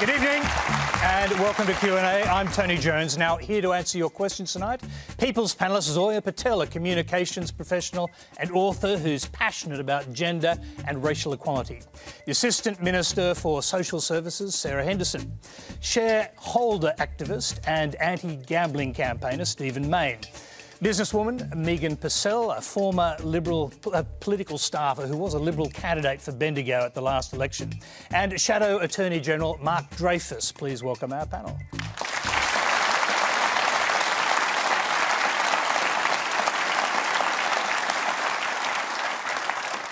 Good evening and welcome to Q&A. I'm Tony Jones. Now, here to answer your questions tonight, People's panellist Zoya Patel, a communications professional and author who's passionate about gender and racial equality. The Assistant Minister for Social Services, Sarah Henderson. Shareholder activist and anti-gambling campaigner, Mayne. Businesswoman Megan Purcell, a former Liberal political staffer who was a Liberal candidate for Bendigo at the last election. And Shadow Attorney General Mark Dreyfus. Please welcome our panel.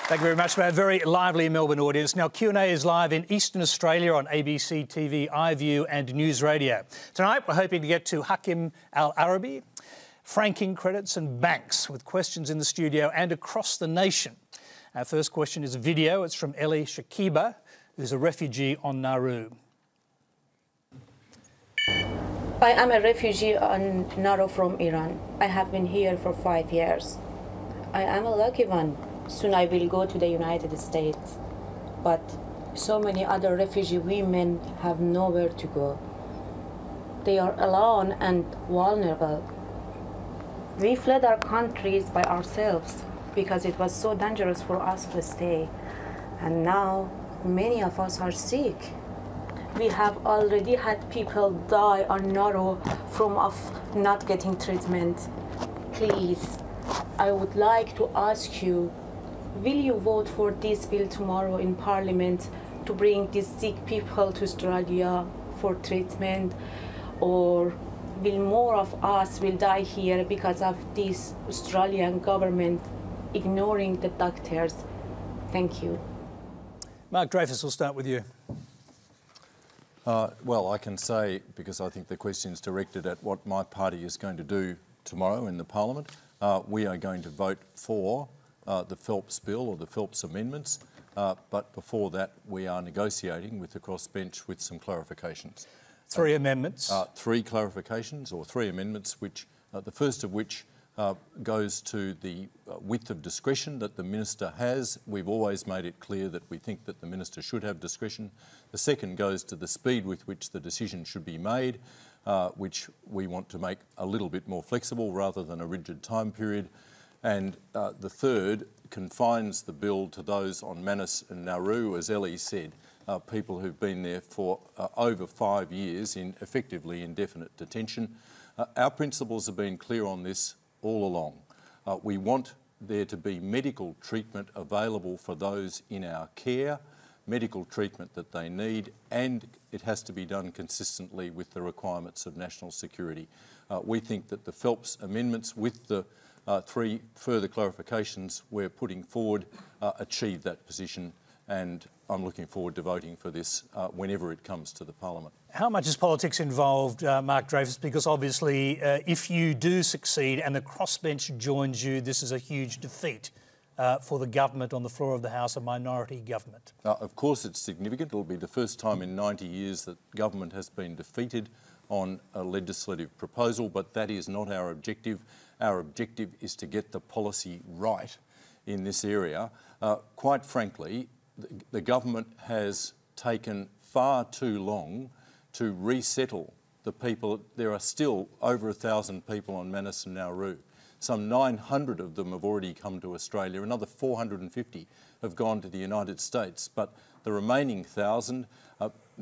Thank you very much for our very lively Melbourne audience. Now, Q&A is live in Eastern Australia on ABC TV, iView and News Radio. Tonight, we're hoping to get to Hakeem Al-Arabi, franking credits and banks, with questions in the studio and across the nation. Our first question is a video. It's from Ellie Shakiba, who's a refugee on Nauru. I am a refugee on Nauru from Iran. I have been here for 5 years. I am a lucky one. Soon I will go to the United States. But so many other refugee women have nowhere to go. They are alone and vulnerable. We fled our countries by ourselves because it was so dangerous for us to stay. And now many of us are sick. We have already had people die on Nauru from not getting treatment. Please, I would like to ask you, will you vote for this bill tomorrow in Parliament to bring these sick people to Australia for treatment? Or will more of us will die here because of this Australian government ignoring the doctors? Thank you. Mark Dreyfus, we'll start with you. Well, I can say, because I think the question is directed at what my party is going to do tomorrow in the Parliament, we are going to vote for the Phelps bill or the Phelps amendments, but before that we are negotiating with the crossbench with some clarifications. Three amendments. Three clarifications or three amendments, which the first of which goes to the width of discretion that the Minister has. We've always made it clear that we think that the Minister should have discretion. The second goes to the speed with which the decision should be made, which we want to make a little bit more flexible rather than a rigid time period. And the third confines the bill to those on Manus and Nauru, as Ellie said, people who've been there for over 5 years in effectively indefinite detention. Our principles have been clear on this all along. We want there to be medical treatment available for those in our care, medical treatment that they need, and it has to be done consistently with the requirements of national security. We think that the Phelps amendments, with the three further clarifications we're putting forward, achieve that position, and I'm looking forward to voting for this whenever it comes to the Parliament. How much is politics involved, Mark Dreyfus? Because obviously, if you do succeed and the crossbench joins you, this is a huge defeat for the government on the floor of the House, a minority government. Of course it's significant. It'll be the first time in 90 years that government has been defeated on a legislative proposal, but that is not our objective. Our objective is to get the policy right in this area. Quite frankly, the government has taken far too long to resettle the people. There are still over 1,000 people on Manus and Nauru. Some 900 of them have already come to Australia. Another 450 have gone to the United States. But the remaining 1,000,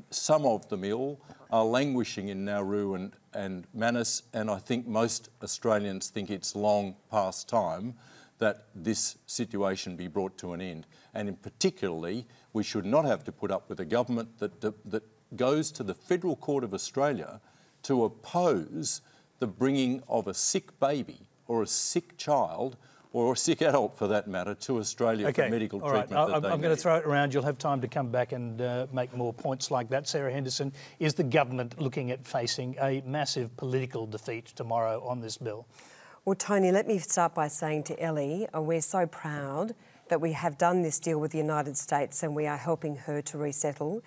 some of them ill, are languishing in Nauru and Manus, and I think most Australians think it's long past time that this situation be brought to an end. And in particularly, we should not have to put up with a government that goes to the Federal Court of Australia to oppose the bringing of a sick baby or a sick child or a sick adult, for that matter, to Australia for medical treatment. Right. I'm going to throw it around. You'll have time to come back and make more points like that. Sarah Henderson, is the government looking at facing a massive political defeat tomorrow on this bill? Well, Tony, let me start by saying to Ellie, we're so proud that we have done this deal with the United States and we are helping her to resettle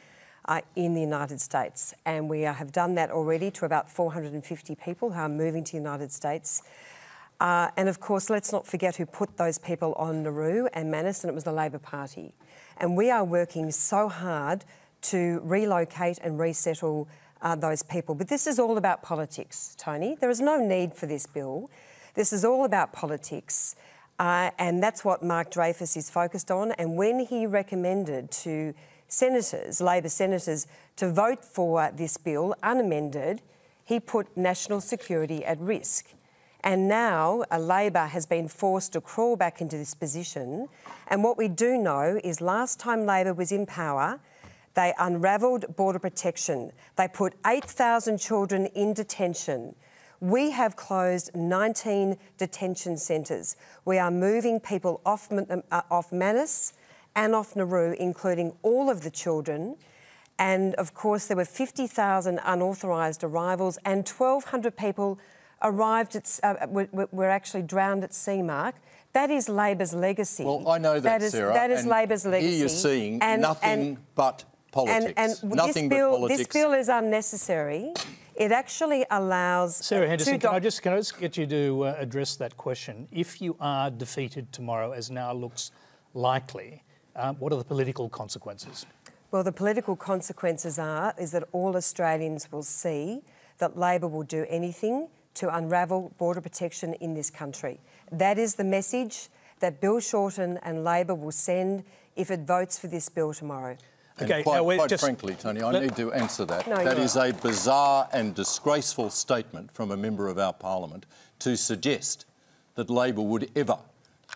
in the United States. And we have done that already to about 450 people who are moving to the United States. And of course, let's not forget who put those people on Nauru and Manus, and it was the Labor Party. And we are working so hard to relocate and resettle those people. But this is all about politics, Tony. There is no need for this bill. This is all about politics. And that's what Mark Dreyfus is focused on. And when he recommended to senators, Labor senators, to vote for this bill unamended, he put national security at risk. And now Labor has been forced to crawl back into this position. And what we do know is last time Labor was in power, they unravelled border protection. They put 8,000 children in detention. We have closed 19 detention centres. We are moving people off Manus and off Nauru, including all of the children. And of course, there were 50,000 unauthorised arrivals and 1,200 people arrived were actually drowned at sea, Mark. That is Labor's legacy. Well, I know that, Sarah. That is Labor's legacy. Here you're seeing nothing but politics. Nothing but politics. This bill is unnecessary. It actually allows... Sarah Henderson, can I just get you to address that question? If you are defeated tomorrow, as now looks likely, what are the political consequences? Well, the political consequences is that all Australians will see that Labor will do anything to unravel border protection in this country. That is the message that Bill Shorten and Labor will send if it votes for this bill tomorrow. And quite frankly, Tony, I need to answer that. That is a bizarre and disgraceful statement from a member of our parliament to suggest that Labor would ever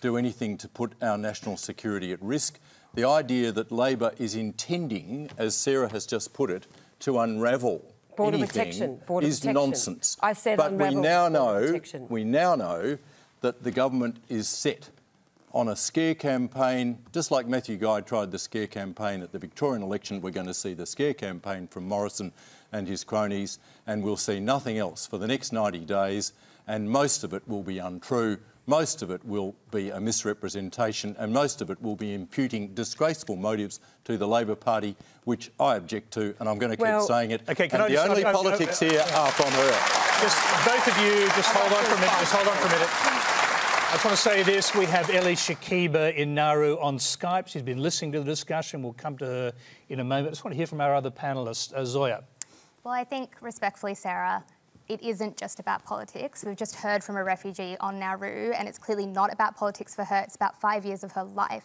do anything to put our national security at risk. The idea that Labor is intending, as Sarah has just put it, to unravel border protection is nonsense. I said but we now know that the government is set on a scare campaign, just like Matthew Guy tried the scare campaign at the Victorian election. We're going to see the scare campaign from Morrison and his cronies, and we'll see nothing else for the next 90 days, and most of it will be untrue. Most of it will be a misrepresentation, and most of it will be imputing disgraceful motives to the Labor Party, which I object to, and I'm going to keep saying it. Okay, and the only politics here are from her. Just both of you, just hold on for a minute. Just hold on for a minute. I just want to say this. We have Ellie Shakiba in Nauru on Skype. She's been listening to the discussion. We'll come to her in a moment. I just want to hear from our other panellists. Zoya. Well, I think, respectfully, Sarah, it isn't just about politics. We've just heard from a refugee on Nauru, and it's clearly not about politics for her. It's about 5 years of her life.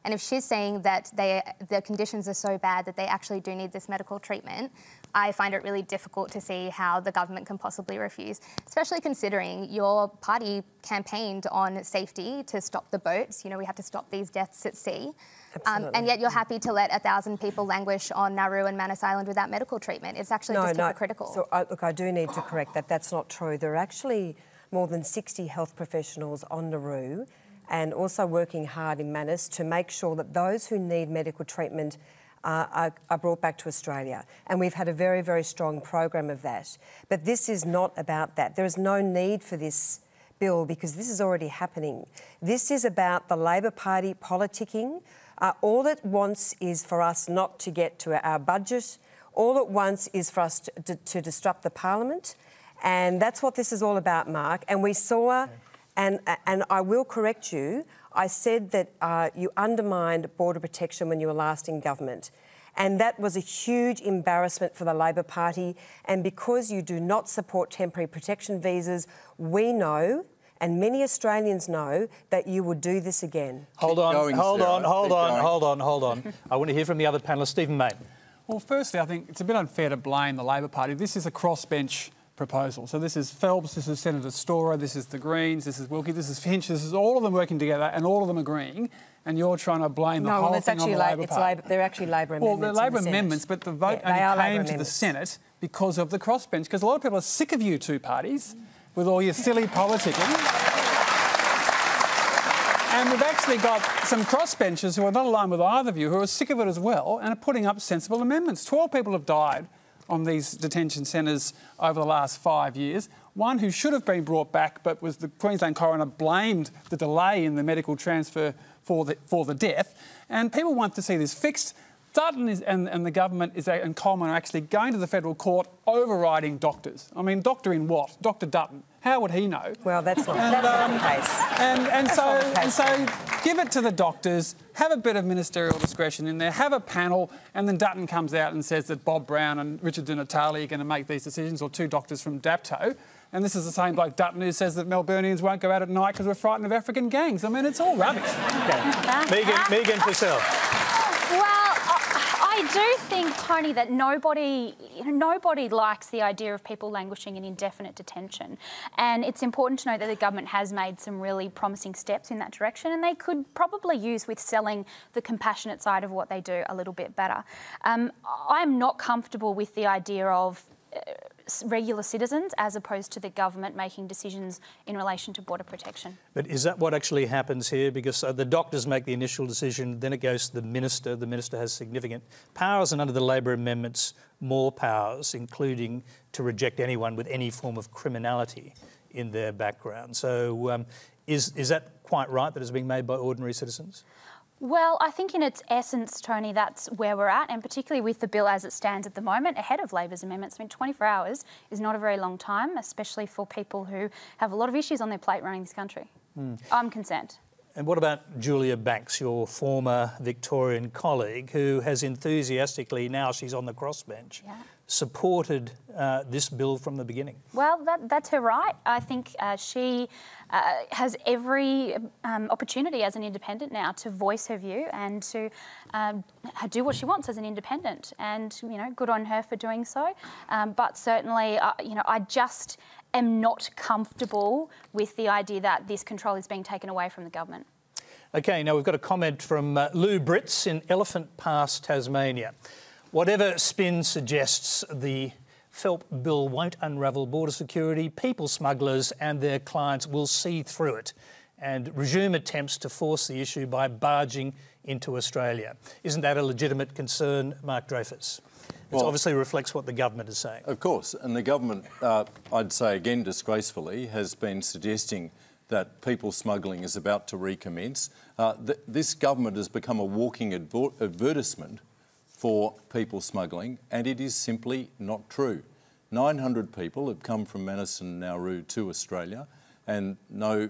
And if she's saying that the conditions are so bad that they actually do need this medical treatment, I find it really difficult to see how the government can possibly refuse, especially considering your party campaigned on safety to stop the boats. You know, we have to stop these deaths at sea. And yet you're happy to let 1,000 people languish on Nauru and Manus Island without medical treatment. It's actually just hypocritical. So, look, I do need to correct that. That's not true. There are actually more than 60 health professionals on Nauru and also working hard in Manus to make sure that those who need medical treatment are brought back to Australia. And we've had a very, very strong program of that. But this is not about that. There is no need for this bill because this is already happening. This is about the Labor Party politicking. All it wants is for us not to get to our budget. All it wants is for us to disrupt the Parliament. And that's what this is all about, Mark. And we saw... And I will correct you, I said that you undermined border protection when you were last in government. And that was a huge embarrassment for the Labor Party. And because you do not support temporary protection visas, we know, and many Australians know, that you will do this again. Hold on. I want to hear from the other panellists. Stephen Mayne. Well, firstly, I think it's a bit unfair to blame the Labor Party. This is a crossbench proposal. So this is Phelps, this is Senator Storer, this is the Greens, this is Wilkie, this is Finch, this is all of them working together and all of them agreeing, and you're trying to blame the whole thing on the Labor Party. They're actually Labor amendments. Well, they're Labor amendments, but the vote only came to the Senate because of the crossbench, because a lot of people are sick of you two parties with all your silly politicking. And we've actually got some crossbenchers who are not aligned with either of you who are sick of it as well and are putting up sensible amendments. 12 people have died on these detention centres over the last 5 years. One who should have been brought back, but was the Queensland coroner blamed the delay in the medical transfer for the death. And people want to see this fixed. Dutton and the government and Coleman are actually going to the federal court overriding doctors. I mean, doctor in what? Dr Dutton. How would he know? Well, that's not the case. And so give it to the doctors, have a bit of ministerial discretion in there, have a panel, and then Dutton comes out and says that Bob Brown and Richard Di Natale are going to make these decisions, or two doctors from DAPTO. And this is the same bloke Dutton who says that Melburnians won't go out at night because we're frightened of African gangs. I mean, it's all rubbish. Okay. Megan Purcell. Well, I do think, Tony, that nobody likes the idea of people languishing in indefinite detention. And it's important to note that the government has made some really promising steps in that direction, and they could probably use with selling the compassionate side of what they do a little bit better. I'm not comfortable with the idea of regular citizens as opposed to the government making decisions in relation to border protection. But is that what actually happens here? Because the doctors make the initial decision, then it goes to the minister. The minister has significant powers, and under the Labor amendments, more powers, including to reject anyone with any form of criminality in their background. So is that quite right, that it's being made by ordinary citizens? Well, I think in its essence, Tony, that's where we're at, and particularly with the bill as it stands at the moment, ahead of Labor's amendments. I mean, 24 hours is not a very long time, especially for people who have a lot of issues on their plate running this country. I'm concerned. And what about Julia Banks, your former Victorian colleague, who has enthusiastically, now she's on the crossbench, supported this bill from the beginning? Well, that's her right. I think she has every opportunity as an independent now to voice her view and to do what she wants as an independent. And, you know, good on her for doing so. But certainly, you know, I just am not comfortable with the idea that this control is being taken away from the government. OK, now we've got a comment from Lou Britz in Elephant Pass, Tasmania. Whatever spin suggests, the Phelp bill won't unravel border security. People smugglers and their clients will see through it and resume attempts to force the issue by barging into Australia. Isn't that a legitimate concern, Mark Dreyfus? It obviously reflects what the government is saying. Of course, and the government, I'd say again disgracefully, has been suggesting that people smuggling is about to recommence. This government has become a walking advertisement for people smuggling, and it is simply not true. 900 people have come from Manus and Nauru to Australia, and no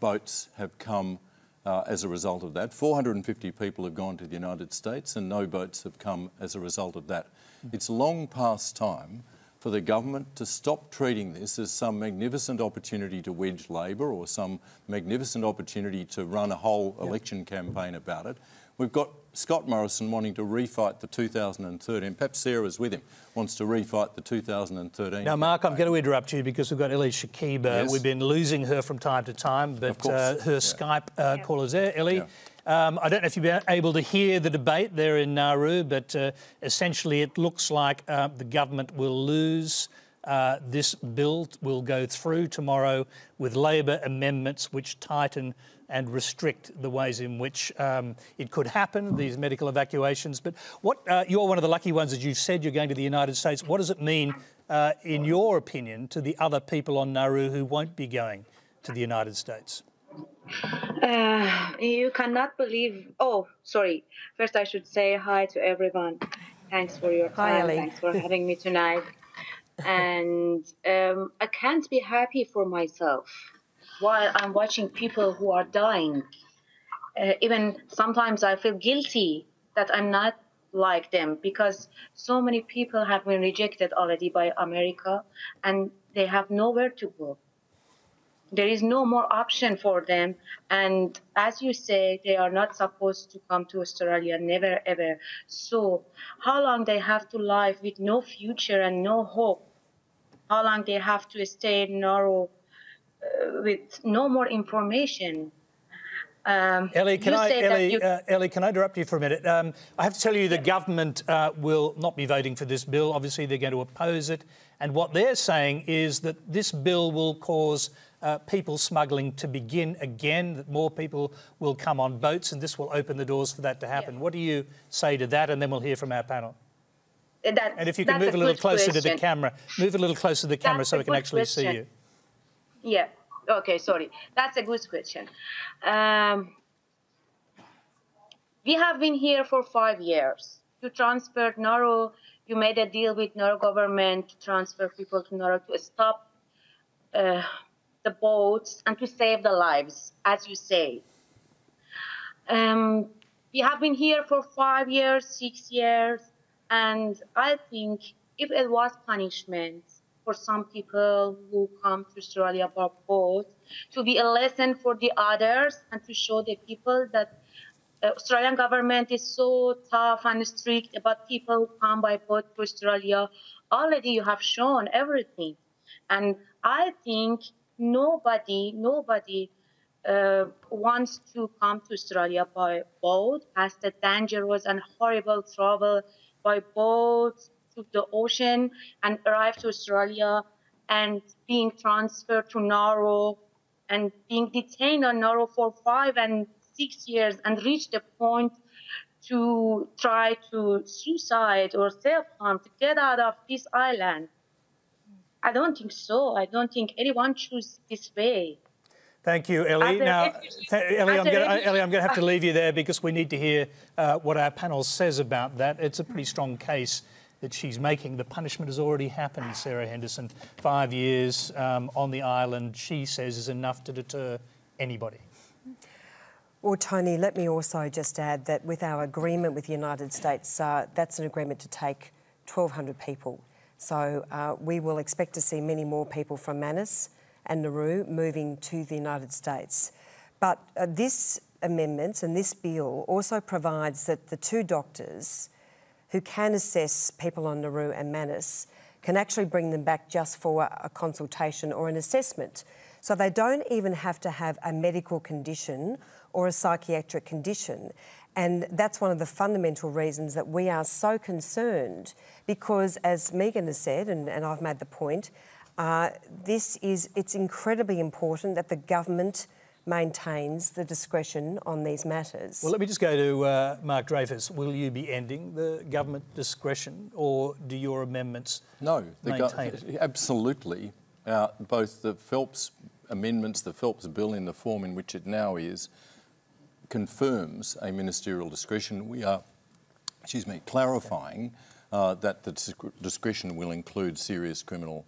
boats have come as a result of that. 450 people have gone to the United States, and no boats have come as a result of that. It's long past time for the government to stop treating this as some magnificent opportunity to wedge Labor or some magnificent opportunity to run a whole election campaign about it. We've got Scott Morrison wanting to refight the 2013, perhaps Sarah's with him, wants to refight the 2013. Now, Mark, I'm going to interrupt you because we've got Ellie Shakiba. Yes. We've been losing her from time to time, but her Skype call is there. Ellie, I don't know if you've been able to hear the debate there in Nauru, but essentially it looks like the government will lose. This bill will go through tomorrow with Labor amendments which tighten and restrict the ways in which it could happen, these medical evacuations. But you're one of the lucky ones, as you've said, you're going to the United States. What does it mean, in your opinion, to the other people on Nauru who won't be going to the United States? You cannot believe... Oh, sorry. First, I should say hi to everyone. Thanks for your time. Hi, Ellie. Thanks for having me tonight. And I can't be happy for myself while I'm watching people who are dying. Even sometimes I feel guilty that I'm not like them, because so many people have been rejected already by America and they have nowhere to go. There is no more option for them. And as you say, they are not supposed to come to Australia, never, ever. So how long they have to live with no future and no hope? How long they have to stay in Nauru with no more information? Ellie, can I interrupt you for a minute? I have to tell you the government will not be voting for this bill. Obviously, they're going to oppose it. And what they're saying is that this bill will cause people smuggling to begin again, that more people will come on boats, and this will open the doors for that to happen. What do you say to that? And then we'll hear from our panel. And if you can move a little closer to the camera, so we can actually see you. Yeah. Okay, sorry. That's a good question. We have been here for 5 years. you transferred Nauru, you made a deal with Nauru government to transfer people to Nauru to stop the boats and to save the lives, as you say. We have been here for 5 years, 6 years, and I think if it was punishment for some people who come to Australia by boat, to be a lesson for the others and to show the people that Australian government is so tough and strict about people who come by boat to Australia. Already you have shown everything. And I think nobody wants to come to Australia by boat, as the dangerous and horrible travel by boat to the ocean and arrive to Australia and being transferred to Nauru and being detained on Nauru for 5 and 6 years and reach the point to try to suicide or self-harm to get out of this island. I don't think so. I don't think anyone chooses this way. Thank you, Ellie. Now, Ellie, I'm going to have to leave you there because we need to hear what our panel says about that. It's a pretty strong case that she's making. The punishment has already happened, Sarah Henderson. 5 years on the island, she says, is enough to deter anybody. Well, Tony, let me also just add that with our agreement with the United States, that's an agreement to take 1,200 people. So we will expect to see many more people from Manus and Nauru moving to the United States. But this amendment and this bill also provides that the 2 doctors who can assess people on Nauru and Manus can actually bring them back just for a consultation or an assessment. So they don't even have to have a medical condition or a psychiatric condition. And that's one of the fundamental reasons that we are so concerned, because as Megan has said, and I've made the point, it's incredibly important that the government maintains the discretion on these matters. Well, let me just go to Mark Dreyfus. Will you be ending the government discretion, or do your amendments maintain it? Absolutely. Both the Phelps amendments, the Phelps bill in the form in which it now is, confirms a ministerial discretion. We are, clarifying that the discretion will include serious criminal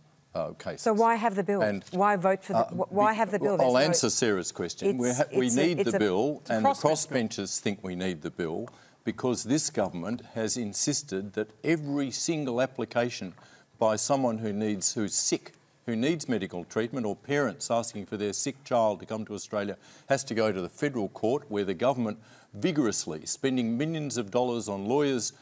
cases. So why have the bill? And why vote for the? Why have the bill? I'll answer Sarah's question. We need the bill, and the crossbenchers think we need the bill because this government has insisted that every single application by someone who's sick, who needs medical treatment, or parents asking for their sick child to come to Australia, has to go to the federal court, where the government vigorously, spending millions of dollars on lawyers,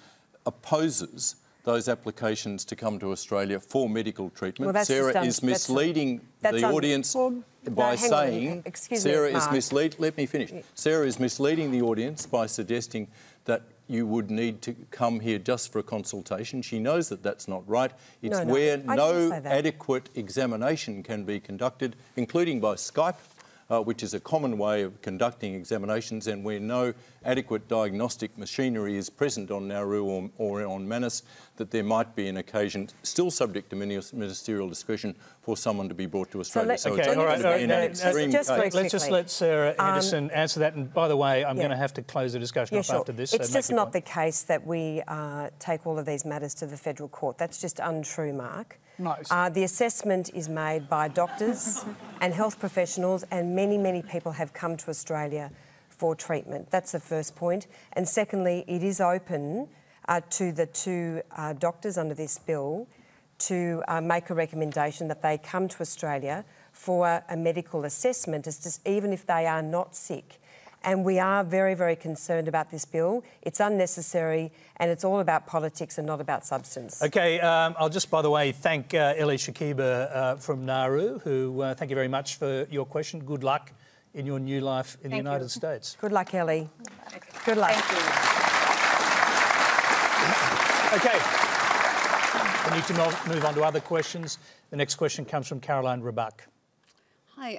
opposes those applications to come to Australia for medical treatment. Well, Sarah is misleading the audience by saying... Sarah is misleading... Let me finish. Sarah is misleading the audience by suggesting that you would need to come here just for a consultation. She knows that that's not right. It's where no adequate examination can be conducted, including by Skype, which is a common way of conducting examinations, and where no adequate diagnostic machinery is present on Nauru or on Manus, that there might be an occasion, still subject to ministerial discretion, for someone to be brought to Australia. Let's just let Sarah Henderson answer that. And by the way, I'm going to have to close the discussion off after this. It's just not the case that we take all of these matters to the federal court. That's just untrue, Mark. No. The assessment is made by doctors and health professionals, and many, many people have come to Australia for treatment. That's the first point. And secondly, it is open to the 2 doctors under this bill to make a recommendation that they come to Australia for a medical assessment, even if they are not sick. And we are very, very concerned about this bill. It's unnecessary, and it's all about politics and not about substance. OK, I'll just, by the way, thank Ellie Shakiba from Nauru, who thank you very much for your question. Good luck in your new life in the United States. Good luck, Ellie. Good luck. Thank you. OK. We need to move on to other questions. The next question comes from Caroline Rabak. Hi.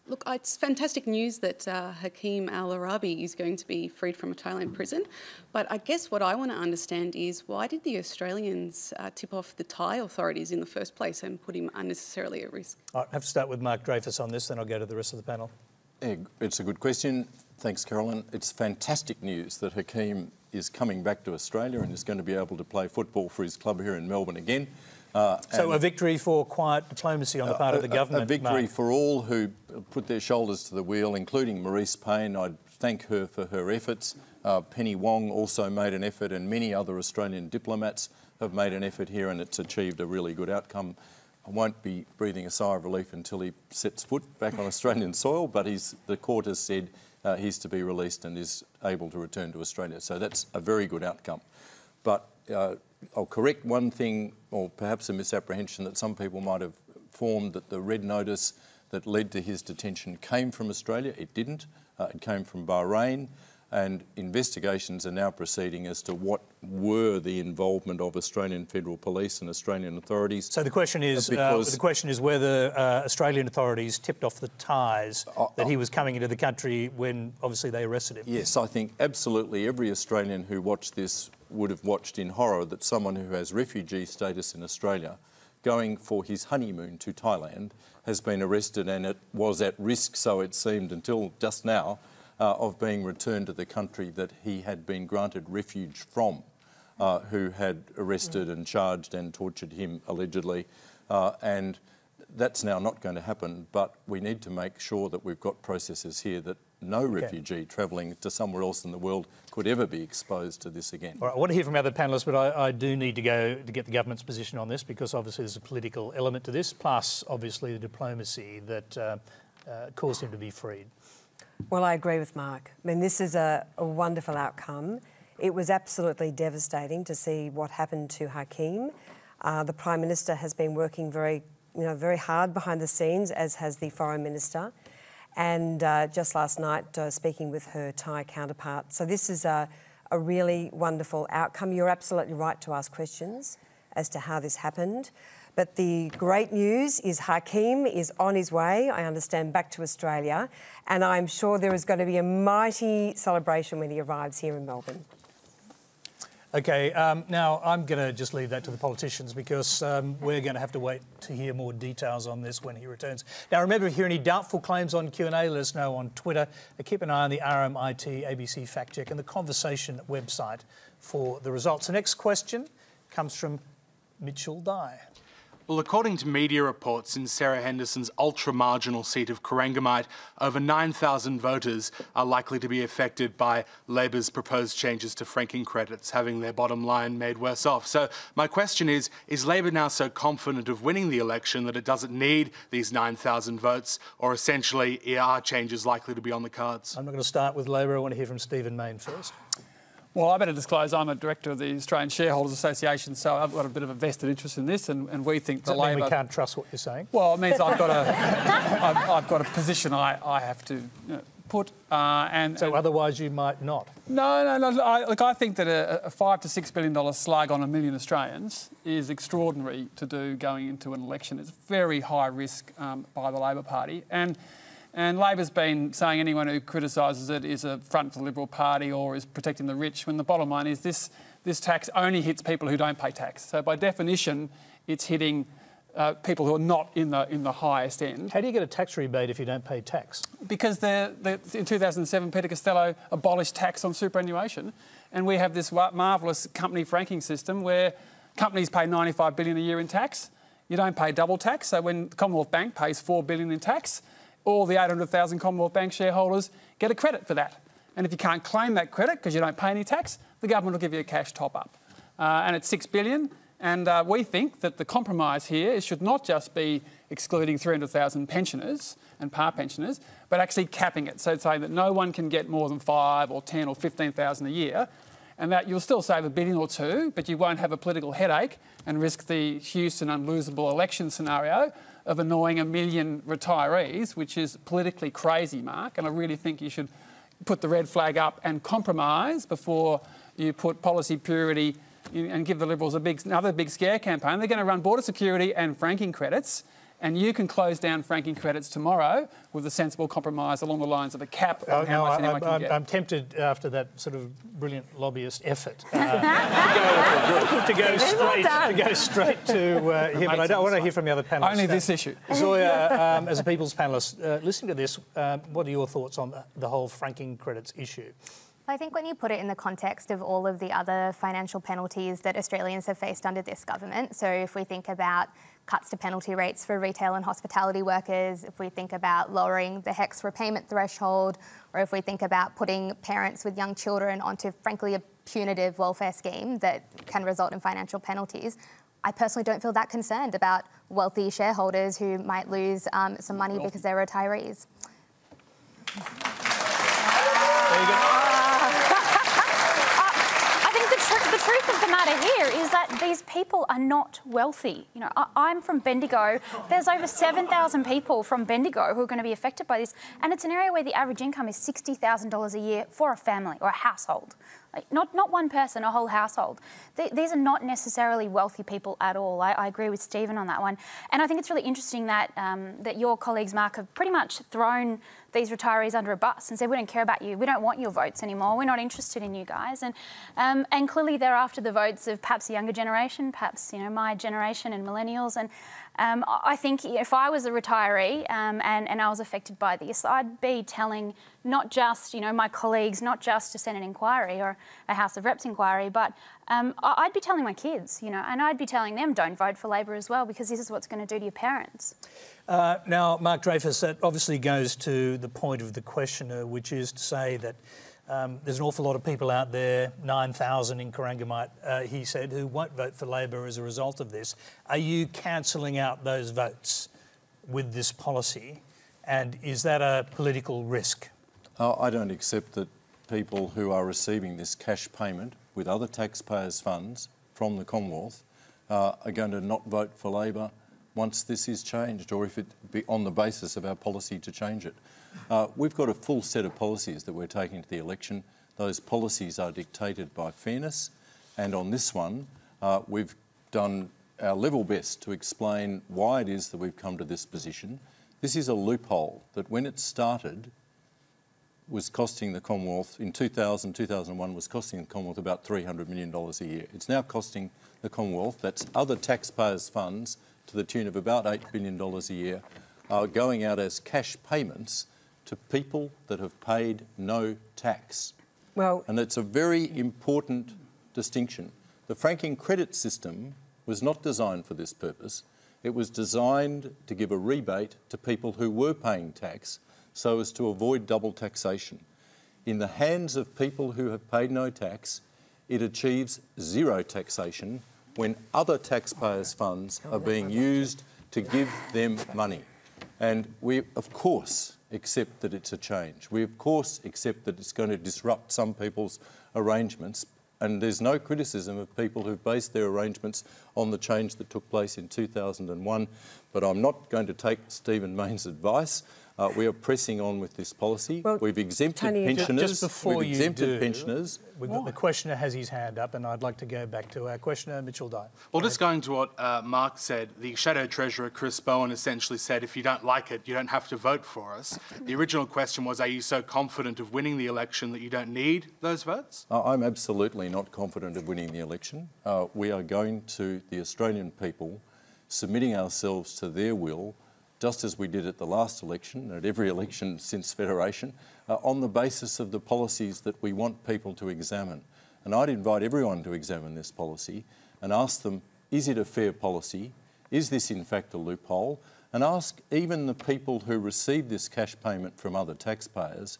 Look, it's fantastic news that Hakeem al-Arabi is going to be freed from a Thailand prison. But I guess what I want to understand is, why did the Australians tip off the Thai authorities in the first place and put him unnecessarily at risk? I have to start with Mark Dreyfus on this, then I'll go to the rest of the panel. It's a good question. Thanks, Carolyn. It's fantastic news that Hakeem is coming back to Australia and is going to be able to play football for his club here in Melbourne again. So a victory for quiet diplomacy on the part of the government. A victory Mark. for all who put their shoulders to the wheel, including Marise Payne. I'd thank her for her efforts. Penny Wong also made an effort, and many other Australian diplomats have made an effort here, and it's achieved a really good outcome. I won't be breathing a sigh of relief until he sets foot back on Australian soil, but the court has said he's to be released and is able to return to Australia. So that's a very good outcome. But I'll correct one thing, or perhaps a misapprehension that some people might have formed, that the red notice that led to his detention came from Australia. It didn't. It came from Bahrain, and investigations are now proceeding as to what were the involvement of Australian Federal Police and Australian authorities. So the question is whether Australian authorities tipped off the ties that he was coming into the country when obviously they arrested him. Yes, I think absolutely every Australian who watched this would have watched in horror that someone who has refugee status in Australia going for his honeymoon to Thailand has been arrested, and it was at risk, so it seemed until just now, of being returned to the country that he had been granted refuge from, who had arrested and charged and tortured him allegedly. And that's now not going to happen, but we need to make sure that we've got processes here that no refugee travelling to somewhere else in the world could ever be exposed to this again. All right, I want to hear from other panellists, but I do need to go to get the government's position on this, because obviously there's a political element to this, plus obviously the diplomacy that caused him to be freed. Well, I agree with Mark. I mean, this is a wonderful outcome. It was absolutely devastating to see what happened to Hakeem. The Prime Minister has been working very hard behind the scenes, as has the Foreign Minister. And just last night, speaking with her Thai counterpart. So this is a really wonderful outcome. You're absolutely right to ask questions as to how this happened. But the great news is Hakeem is on his way, I understand, back to Australia. And I'm sure there is going to be a mighty celebration when he arrives here in Melbourne. OK, now I'm going to just leave that to the politicians, because we're going to have to wait to hear more details on this when he returns. Now, remember, if you hear any doubtful claims on Q&A, let us know on Twitter. Keep an eye on the RMIT ABC Fact Check and the Conversation website for the results. The next question comes from Mitchell Dye. Well, according to media reports, in Sarah Henderson's ultra-marginal seat of Corangamite, over 9,000 voters are likely to be affected by Labor's proposed changes to franking credits, having their bottom line made worse off. So my question is Labor now so confident of winning the election that it doesn't need these 9,000 votes, or essentially are changes likely to be on the cards? I'm not going to start with Labor. I want to hear from Stephen Mayne first. Well, I better disclose I'm a director of the Australian Shareholders Association, so I've got a bit of a vested interest in this, and we think Does that mean we can't trust what you're saying? Well, it means I've got a position I have to put. So otherwise you might not? No. Look, I think that a $5 to $6 billion slug on 1 million Australians is extraordinary to do going into an election. It's very high risk by the Labor Party. And Labor's been saying anyone who criticises it is a front for the Liberal Party or is protecting the rich, when the bottom line is this tax only hits people who don't pay tax. So by definition, it's hitting people who are not in the highest end. How do you get a tax rebate if you don't pay tax? Because in 2007, Peter Costello abolished tax on superannuation, and we have this marvellous company franking system where companies pay $95 billion a year in tax. You don't pay double tax. So when the Commonwealth Bank pays $4 billion in tax, all the 800,000 Commonwealth Bank shareholders get a credit for that. And if you can't claim that credit because you don't pay any tax, the government will give you a cash top-up. And it's $6 billion. And we think that the compromise here should not just be excluding 300,000 pensioners and par pensioners, but actually capping it. So saying that no one can get more than 5 or 10 or 15,000 a year, and that you'll still save $1 billion or $2 billion, but you won't have a political headache and risk the Houston unlosable election scenario of annoying 1 million retirees, which is politically crazy, Mark. And I really think you should put the red flag up and compromise before you put policy purity and give the Liberals another big scare campaign. They're going to run border security and franking credits, and you can close down franking credits tomorrow with a sensible compromise along the lines of a cap on how much anyone can get. I'm tempted after that sort of brilliant lobbyist effort to go straight to him, but I don't want to hear from the other panellists. Only this issue. Zoya, as a People's panellist, listening to this, what are your thoughts on the whole franking credits issue? I think when you put it in the context of all of the other financial penalties that Australians have faced under this government, so if we think about cuts to penalty rates for retail and hospitality workers, if we think about lowering the HECS repayment threshold, or if we think about putting parents with young children onto, frankly, a punitive welfare scheme that can result in financial penalties, I personally don't feel that concerned about wealthy shareholders who might lose some money because they're retirees. There you go. The truth of the matter here is that these people are not wealthy. You know, I'm from Bendigo. There's over 7,000 people from Bendigo who are going to be affected by this, and it's an area where the average income is $60,000 a year for a family or a household. Like, not one person, a whole household. These are not necessarily wealthy people at all. I agree with Stephen on that one. And I think it's really interesting that that your colleagues, Mark, have pretty much thrown these retirees under a bus and said, we don't care about you, we don't want your votes anymore, we're not interested in you guys. And clearly they're after the votes of perhaps the younger generation, perhaps, you know, my generation and millennials. And I think if I was a retiree and I was affected by this, I'd be telling not just, you know, my colleagues, not just to send an inquiry or a House of Reps inquiry, but I'd be telling my kids, you know, and I'd be telling them don't vote for Labor as well, because this is what's going to do to your parents. Now, Mark Dreyfus, that obviously goes to the point of the questioner, which is to say that there's an awful lot of people out there, 9,000 in Corangamite, he said, who won't vote for Labor as a result of this. Are you cancelling out those votes with this policy? And is that a political risk? I don't accept that people who are receiving this cash payment with other taxpayers' funds from the Commonwealth are going to not vote for Labor once this is changed, or if it be on the basis of our policy to change it. We've got a full set of policies that we're taking to the election. Those policies are dictated by fairness, and on this one, we've done our level best to explain why it is that we've come to this position. This is a loophole that, when it started, was costing the Commonwealth, in 2001, was costing the Commonwealth about $300 million a year. It's now costing the Commonwealth, that's other taxpayers' funds, to the tune of about $8 billion a year, going out as cash payments to people that have paid no tax. Well, and it's a very important distinction. The franking credit system was not designed for this purpose. It was designed to give a rebate to people who were paying tax so as to avoid double taxation. In the hands of people who have paid no tax, it achieves zero taxation when other taxpayers' funds are being used to give them money. And we, of course, accept that it's a change. We, of course, accept that it's going to disrupt some people's arrangements, and there's no criticism of people who've based their arrangements on the change that took place in 2001, but I'm not going to take Stephen Mayne's advice. We are pressing on with this policy. Well, we've exempted pensioners. Just before we've exempted pensioners. The questioner has his hand up, and I'd like to go back to our questioner, Mitchell Dye. Well, just going to what Mark said, the Shadow Treasurer, Chris Bowen, essentially said, if you don't like it, you don't have to vote for us. The original question was, are you so confident of winning the election that you don't need those votes? I'm absolutely not confident of winning the election. We are going to the Australian people, submitting ourselves to their will, just as we did at the last election, at every election since Federation, on the basis of the policies that we want people to examine. And I'd invite everyone to examine this policy and ask them, is it a fair policy? Is this in fact a loophole? And ask even the people who receive this cash payment from other taxpayers,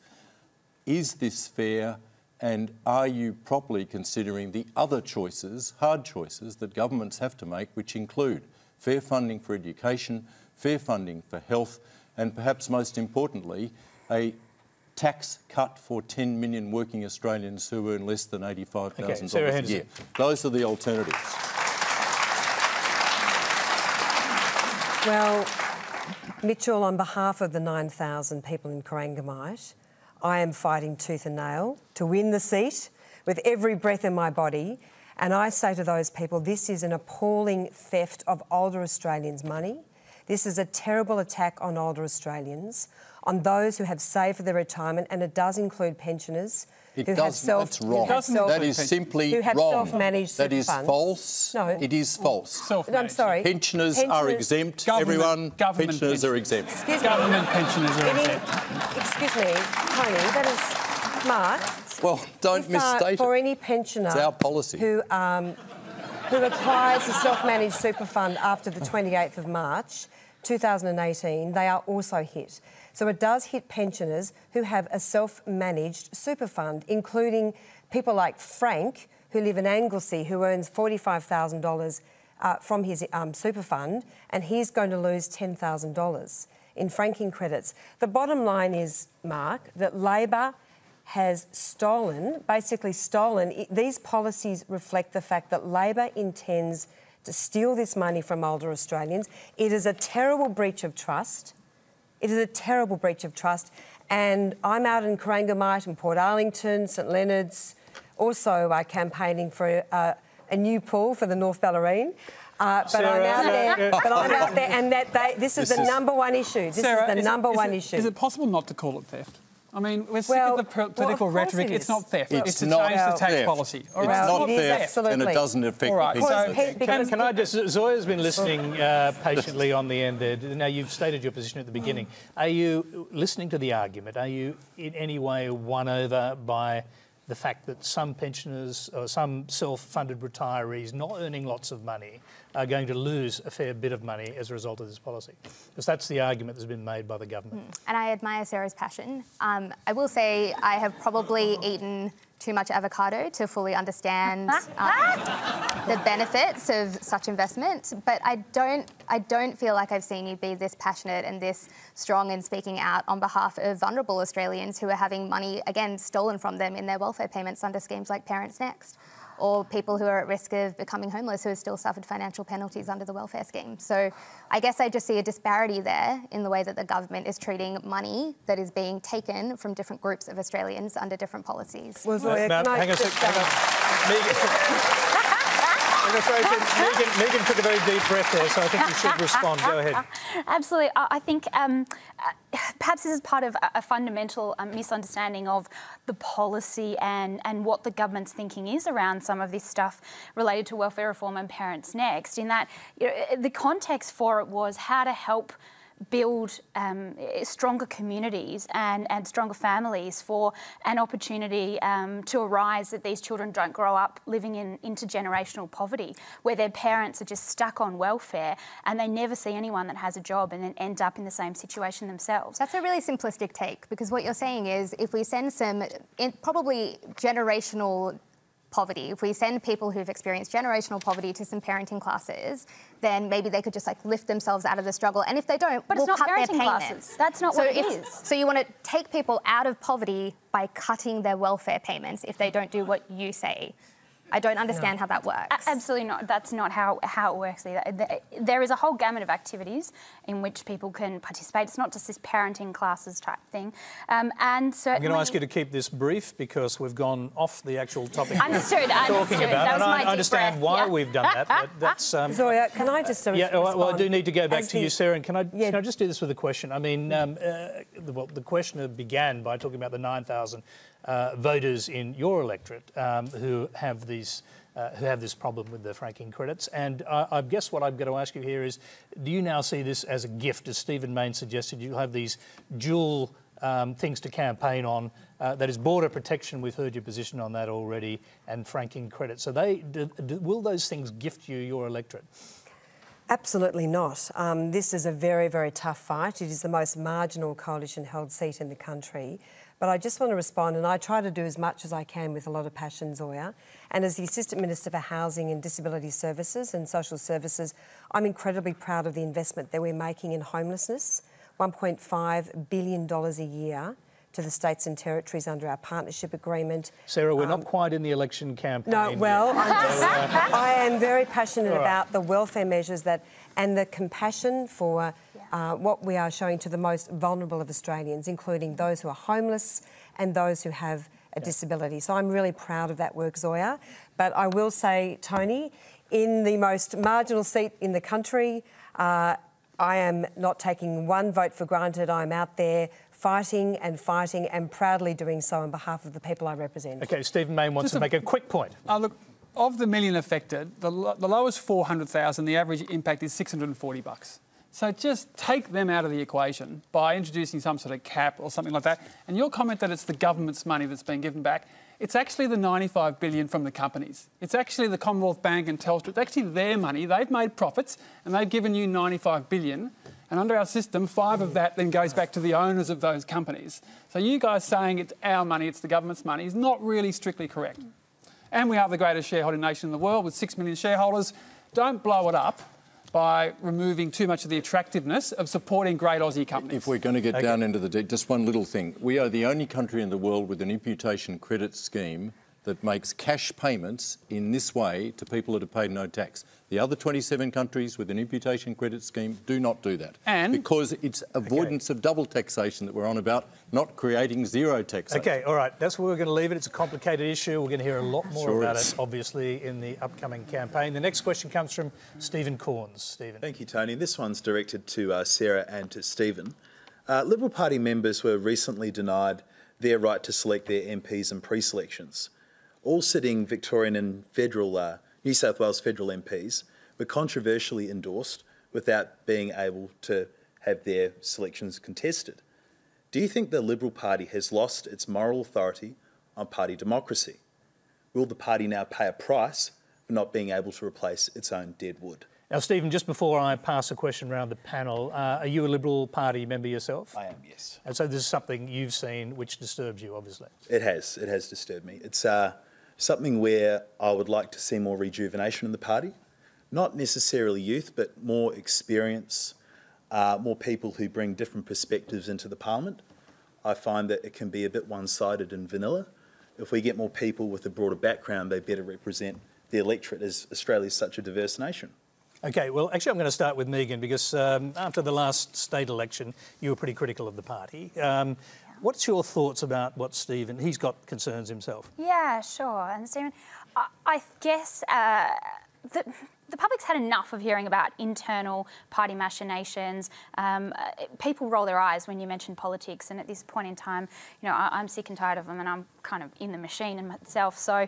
is this fair, and are you properly considering the other choices, hard choices, that governments have to make, which include fair funding for education, fair funding for health, and perhaps most importantly, a tax cut for 10 million working Australians who earn less than $85,000 a year. Those are the alternatives. Well, Mitchell, on behalf of the 9,000 people in Corangamite, I am fighting tooth and nail to win the seat with every breath in my body. And I say to those people, this is an appalling theft of older Australians' money. This is a terrible attack on older Australians, on those who have saved for their retirement, and it does include pensioners. That's wrong. That is simply wrong. Self-managed that is funds. false. No. It is false. I'm sorry. Pensioners are exempt. Pensioners are exempt. Government pensioners are exempt. Excuse me, Tony, that is... Mark... Well, don't misstate for it. any pensioner... It's our policy. ...who acquires a self-managed super fund after the 28th of March 2018, they are also hit. So it does hit pensioners who have a self-managed super fund, including people like Frank, who live in Anglesey, who earns $45,000 from his super fund, and he's going to lose $10,000 in franking credits. The bottom line is, Mark, that Labor has basically stolen. These policies reflect the fact that Labor intends to steal this money from older Australians. It is a terrible breach of trust. It is a terrible breach of trust. And I'm out in Corangamite and Port Arlington, St Leonards, also campaigning for a new pool for the North Ballerine. But I'm out there, and this is the number one issue. This is the number one issue. Is it possible not to call it theft? I mean, we're sick of the political rhetoric. It's not theft. It's to change the tax policy. It's not theft, and it doesn't affect people. Can I just... Zoya's been listening patiently on the end there. Now, you've stated your position at the beginning. Are you listening to the argument? Are you in any way won over by the fact that some pensioners or some self-funded retirees not earning lots of money are going to lose a fair bit of money as a result of this policy? Because that's the argument that's been made by the government. And I admire Sarah's passion. I will say I have probably eaten too much avocado to fully understand the benefits of such investment, but I don't feel like I've seen you be this passionate and this strong in speaking out on behalf of vulnerable Australians who are having money, again, stolen from them in their welfare payments under schemes like Parents Next, or people who are at risk of becoming homeless who have still suffered financial penalties under the welfare scheme. So I guess I just see a disparity there in the way that the government is treating money that is being taken from different groups of Australians under different policies. Well, Zoya, hang on a second. Megan took a very deep breath there, so I think you should respond. Go ahead. Absolutely. I think perhaps this is part of a fundamental misunderstanding of the policy and what the government's thinking is around some of this stuff related to welfare reform and Parents Next, in that the context for it was how to help build stronger communities and stronger families for an opportunity to arise that these children don't grow up living in intergenerational poverty, where their parents are just stuck on welfare and they never see anyone that has a job and then end up in the same situation themselves. That's a really simplistic take, because what you're saying is if we send some probably generational poverty, if we send people who've experienced generational poverty to some parenting classes, then maybe they could just lift themselves out of the struggle. And if they don't, but we'll it's not cut their parenting payments. Classes. That's not what it is. So you want to take people out of poverty by cutting their welfare payments if they don't do what you say. I don't understand how that works. Absolutely not. That's not how it works either. There is a whole gamut of activities in which people can participate. It's not just this parenting classes type thing. And certainly... I'm going to ask you to keep this brief because we've gone off the actual topic Understood. talking about. That was and I understand why we've done that. But that's, Zoya, can I just respond? Well, I do need to go back to you, Sarah. And can I just do this with a question? I mean, the questioner began by talking about the 9,000 voters in your electorate who have this problem with the franking credits. And I guess what I'm going to ask you here is, do you now see this as a gift? As Stephen Mayne suggested, you'll have these dual things to campaign on. That is border protection, we've heard your position on that already, and franking credits. So will those things gift you your electorate? Absolutely not. This is a very, very tough fight. It is the most marginal coalition-held seat in the country. But I just want to respond, and I try to do as much as I can with a lot of passion, Zoya. And as the Assistant Minister for Housing and Disability Services and Social Services, I'm incredibly proud of the investment that we're making in homelessness, $1.5 billion a year to the states and territories under our partnership agreement. Sarah, we're not quite in the election campaign. No, well, I am very passionate about the welfare measures and the compassion for what we are showing to the most vulnerable of Australians, including those who are homeless and those who have a disability. So I'm really proud of that work, Zoya. But I will say, Tony, in the most marginal seat in the country, I am not taking one vote for granted. I'm out there fighting and proudly doing so on behalf of the people I represent. OK, Stephen Mayne wants to make a quick point. Look, of the million affected, the lowest 400,000, the average impact is $640. So just take them out of the equation by introducing some sort of cap or something like that. And your comment that it's the government's money that's been given back, it's actually the $95 billion from the companies. It's actually the Commonwealth Bank and Telstra. It's actually their money. They've made profits and they've given you $95 billion. And under our system, 5 of that then goes back to the owners of those companies. So you guys saying it's our money, it's the government's money, is not really strictly correct. And we are the greatest shareholding nation in the world with 6 million shareholders. Don't blow it up by removing too much of the attractiveness of supporting great Aussie companies. If we're going to get down into the just one little thing. We are the only country in the world with an imputation credit scheme that makes cash payments in this way to people that have paid no tax. The other 27 countries with an imputation credit scheme do not do that. And because it's avoidance of double taxation that we're on about, not creating zero taxation. OK, all right, that's where we're going to leave it. It's a complicated issue. We're going to hear a lot more about it, obviously, in the upcoming campaign. The next question comes from Stephen Corns. Stephen. Thank you, Tony. This one's directed to Sarah and to Stephen. Liberal Party members were recently denied their right to select their MPs in pre-selections. All sitting Victorian and federal, New South Wales federal MPs were controversially endorsed without being able to have their selections contested. Do you think the Liberal Party has lost its moral authority on party democracy? Will the party now pay a price for not being able to replace its own dead wood? Now, Stephen, just before I pass a question around the panel, are you a Liberal Party member yourself? I am, yes. And so this is something you've seen which disturbs you, obviously. It has disturbed me. It's something where I would like to see more rejuvenation in the party. Not necessarily youth, but more experience, more people who bring different perspectives into the parliament. I find that it can be a bit one-sided and vanilla. If we get more people with a broader background, they better represent the electorate, as Australia is such a diverse nation. OK, well, actually, I'm going to start with Megan because after the last state election, you were pretty critical of the party. What's your thoughts about what Stephen... He's got concerns himself. Yeah, sure. And Stephen, I guess the public's had enough of hearing about internal party machinations. People roll their eyes when you mention politics, and at this point in time, you know, I'm sick and tired of them, and I'm kind of in the machine in myself. So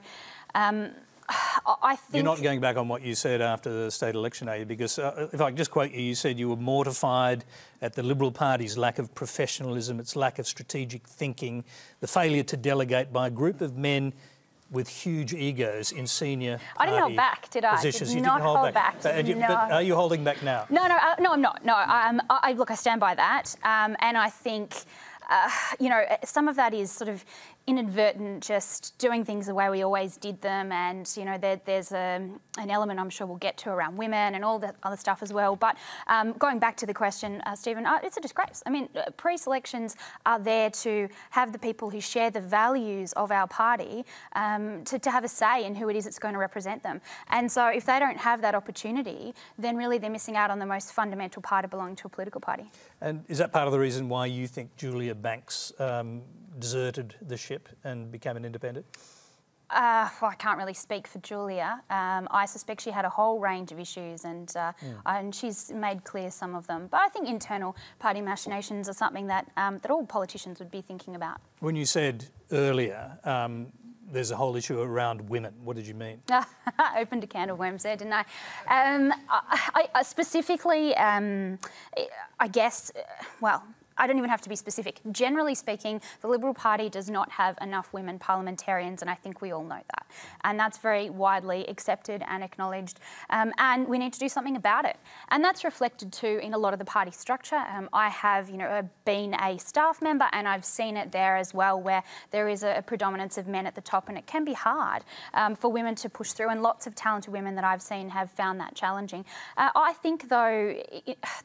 I think... You're not going back on what you said after the state election, are you? Because if I can just quote you, you said you were mortified at the Liberal Party's lack of professionalism, its lack of strategic thinking, the failure to delegate by a group of men with huge egos in senior I didn't hold back, did I? positions. Did You not didn't hold back. No. But are you holding back now? No, I'm not. No, look, I stand by that, and I think, you know, some of that is sort of inadvertent, just doing things the way we always did them, and you know, there's an element I'm sure we'll get to around women and all that other stuff as well. But going back to the question, Stephen, it's a disgrace. I mean, pre-selections are there to have the people who share the values of our party to have a say in who it is that's going to represent them. And so if they don't have that opportunity, then really they're missing out on the most fundamental part of belonging to a political party. And is that part of the reason why you think Julia Banks deserted the ship and became an independent? Well, I can't really speak for Julia. I suspect she had a whole range of issues, and she's made clear some of them. But I think internal party machinations are something that that all politicians would be thinking about. When you said earlier there's a whole issue around women, what did you mean? I opened a can of worms there, didn't I? I specifically, I guess, well, I don't even have to be specific. Generally speaking, the Liberal Party does not have enough women parliamentarians, and I think we all know that. And that's very widely accepted and acknowledged, and we need to do something about it. And that's reflected too in a lot of the party structure. I have, you know, been a staff member, and I've seen it there as well, where there is a predominance of men at the top, and it can be hard for women to push through, and lots of talented women that I've seen have found that challenging. I think, though,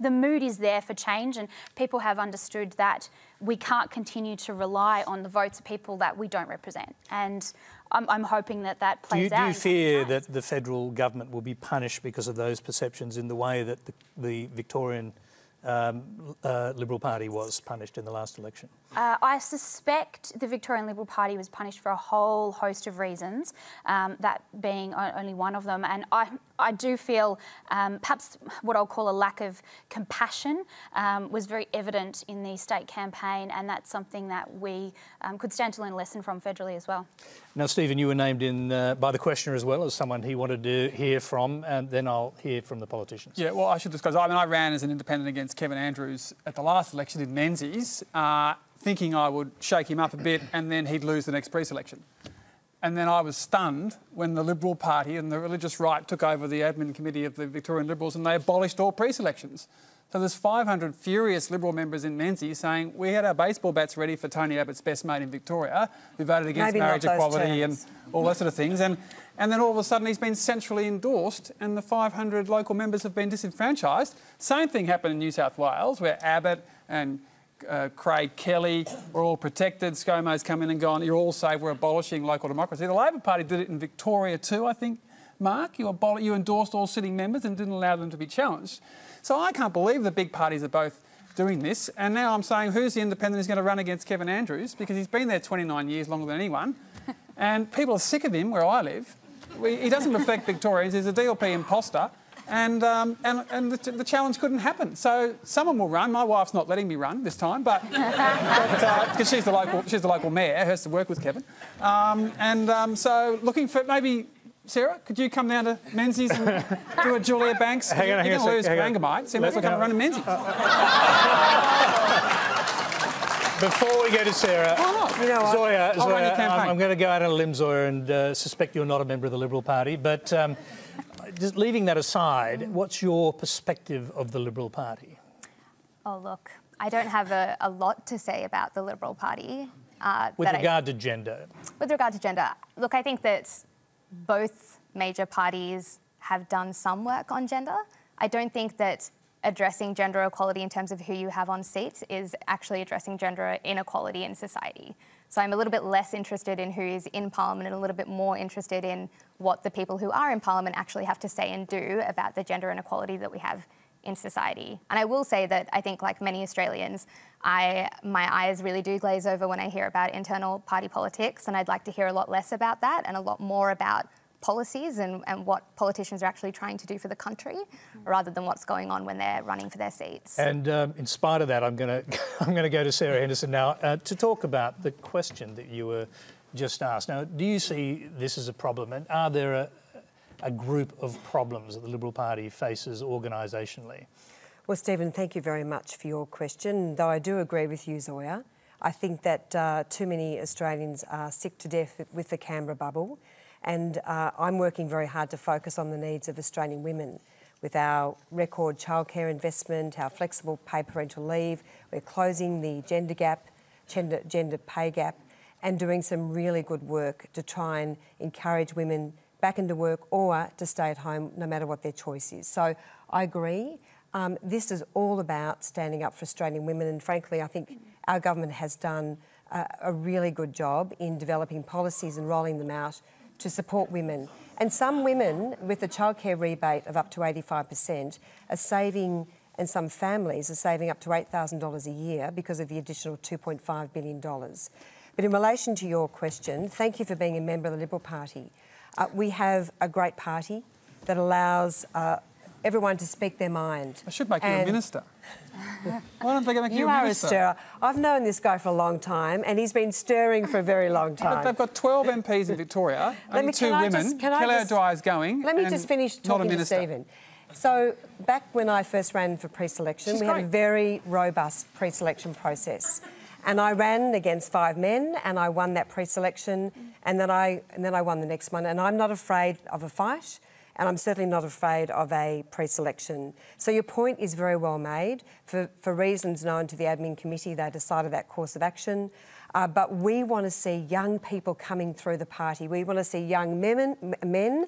the mood is there for change, and people have understood that we can't continue to rely on the votes of people that we don't represent. And I'm hoping that that plays out. Do you fear that the federal government will be punished because of those perceptions in the way that the Victorian Liberal Party was punished in the last election? I suspect the Victorian Liberal Party was punished for a whole host of reasons, that being only one of them. And I do feel perhaps what I'll call a lack of compassion was very evident in the state campaign, and that's something that we could stand to learn a lesson from federally as well. Now, Stephen, you were named in by the questioner as well as someone he wanted to hear from, and then I'll hear from the politicians. Yeah, well, I should disclose, I ran as an independent against Kevin Andrews at the last election in Menzies, thinking I would shake him up a bit and then he'd lose the next pre-selection. And then I was stunned when the Liberal Party and the religious right took over the admin committee of the Victorian Liberals and they abolished all pre-selections. So there's 500 furious Liberal members in Menzies saying we had our baseball bats ready for Tony Abbott's best mate in Victoria, who voted against marriage equality and all that sort of things. And then all of a sudden he's been centrally endorsed and the 500 local members have been disenfranchised. Same thing happened in New South Wales where Abbott and Craig Kelly were all protected. ScoMo's come in and gone, you're all safe, we're abolishing local democracy. The Labor Party did it in Victoria too, I think. Mark, you endorsed all sitting members and didn't allow them to be challenged. So I can't believe the big parties are both doing this. And now I'm saying, who's the independent who's going to run against Kevin Andrews? Because he's been there 29 years, longer than anyone. And people are sick of him where I live. He doesn't reflect Victorians. He's a DLP imposter. And the challenge couldn't happen. So someone will run. My wife's not letting me run this time, but because she's the local mayor, who has to work with Kevin. So looking for maybe Sarah, could you come down to Menzies and do a Julia Banks? You're going to lose Corangamite. So maybe come and run in Menzies. Before we go to Sarah, You know what? Zoya, I'm going to go out on a limb, Zoya, and suspect you're not a member of the Liberal Party, but just leaving that aside, what's your perspective of the Liberal Party? Oh, look, I don't have a lot to say about the Liberal Party. With regard to gender? With regard to gender, look, I think that both major parties have done some work on gender. I don't think that addressing gender equality in terms of who you have on seats is actually addressing gender inequality in society. So I'm a little bit less interested in who is in Parliament and a little bit more interested in what the people who are in Parliament actually have to say and do about the gender inequality that we have in society. And I will say that I think, like many Australians, my eyes really do glaze over when I hear about internal party politics, and I'd like to hear a lot less about that and a lot more about policies and what politicians are actually trying to do for the country, rather than what's going on when they're running for their seats. And in spite of that, I'm going to go to Sarah Henderson now to talk about the question that you were just asked. Now, do you see this as a problem, and are there a group of problems that the Liberal Party faces organisationally? Well, Stephen, thank you very much for your question. Though I do agree with you, Zoya, I think that too many Australians are sick to death with the Canberra bubble. And I'm working very hard to focus on the needs of Australian women with our record childcare investment, our flexible paid parental leave. We're closing the gender gap, gender pay gap, and doing some really good work to try and encourage women back into work or to stay at home, no matter what their choice is. So I agree. This is all about standing up for Australian women, and frankly, I think our government has done a really good job in developing policies and rolling them out to support women. And some women, with a childcare rebate of up to 85%, are saving, and some families are saving up to $8,000 a year because of the additional $2.5 billion. But in relation to your question, thank you for being a member of the Liberal Party. We have a great party that allows everyone to speak their mind. I should make you a minister. Why don't they make you a minister? You are a stirrer. I've known this guy for a long time, and he's been stirring for a very long time. They've got 12 MPs in Victoria, only two women. Kelly O'Dwyer's going. Let me just finish talking to Stephen. So back when I first ran for pre-selection, we had a very robust pre-selection process. And I ran against 5 men, and I won that pre-selection, and then I won the next one. And I'm not afraid of a fight, and I'm certainly not afraid of a pre-selection. So your point is very well made. For reasons known to the admin committee, they decided that course of action. But we want to see young people coming through the party. We want to see young men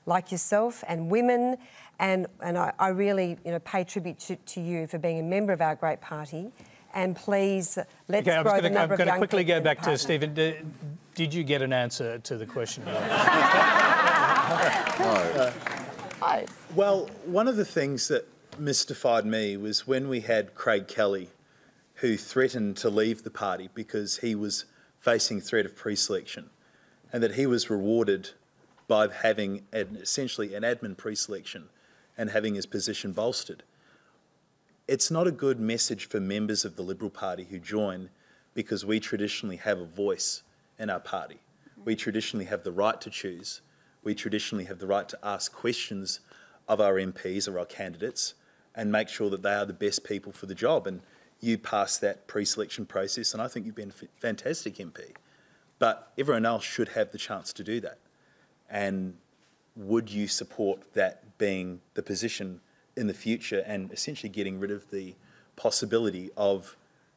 like yourself and women, and I really pay tribute to you for being a member of our great party. And please, let's grow the number of young people. I'm going to quickly go back to Stephen. Did you get an answer to the question? Well, one of the things that mystified me was when we had Craig Kelly, who threatened to leave the party because he was facing threat of pre-selection, and that he was rewarded by having essentially an admin pre-selection and having his position bolstered. It's not a good message for members of the Liberal Party who join, because we traditionally have a voice in our party. We traditionally have the right to choose. We traditionally have the right to ask questions of our MPs or our candidates and make sure that they are the best people for the job. And you passed that pre-selection process, and I think you've been a fantastic MP. But everyone else should have the chance to do that. And would you support that being the position in the future and essentially getting rid of the possibility of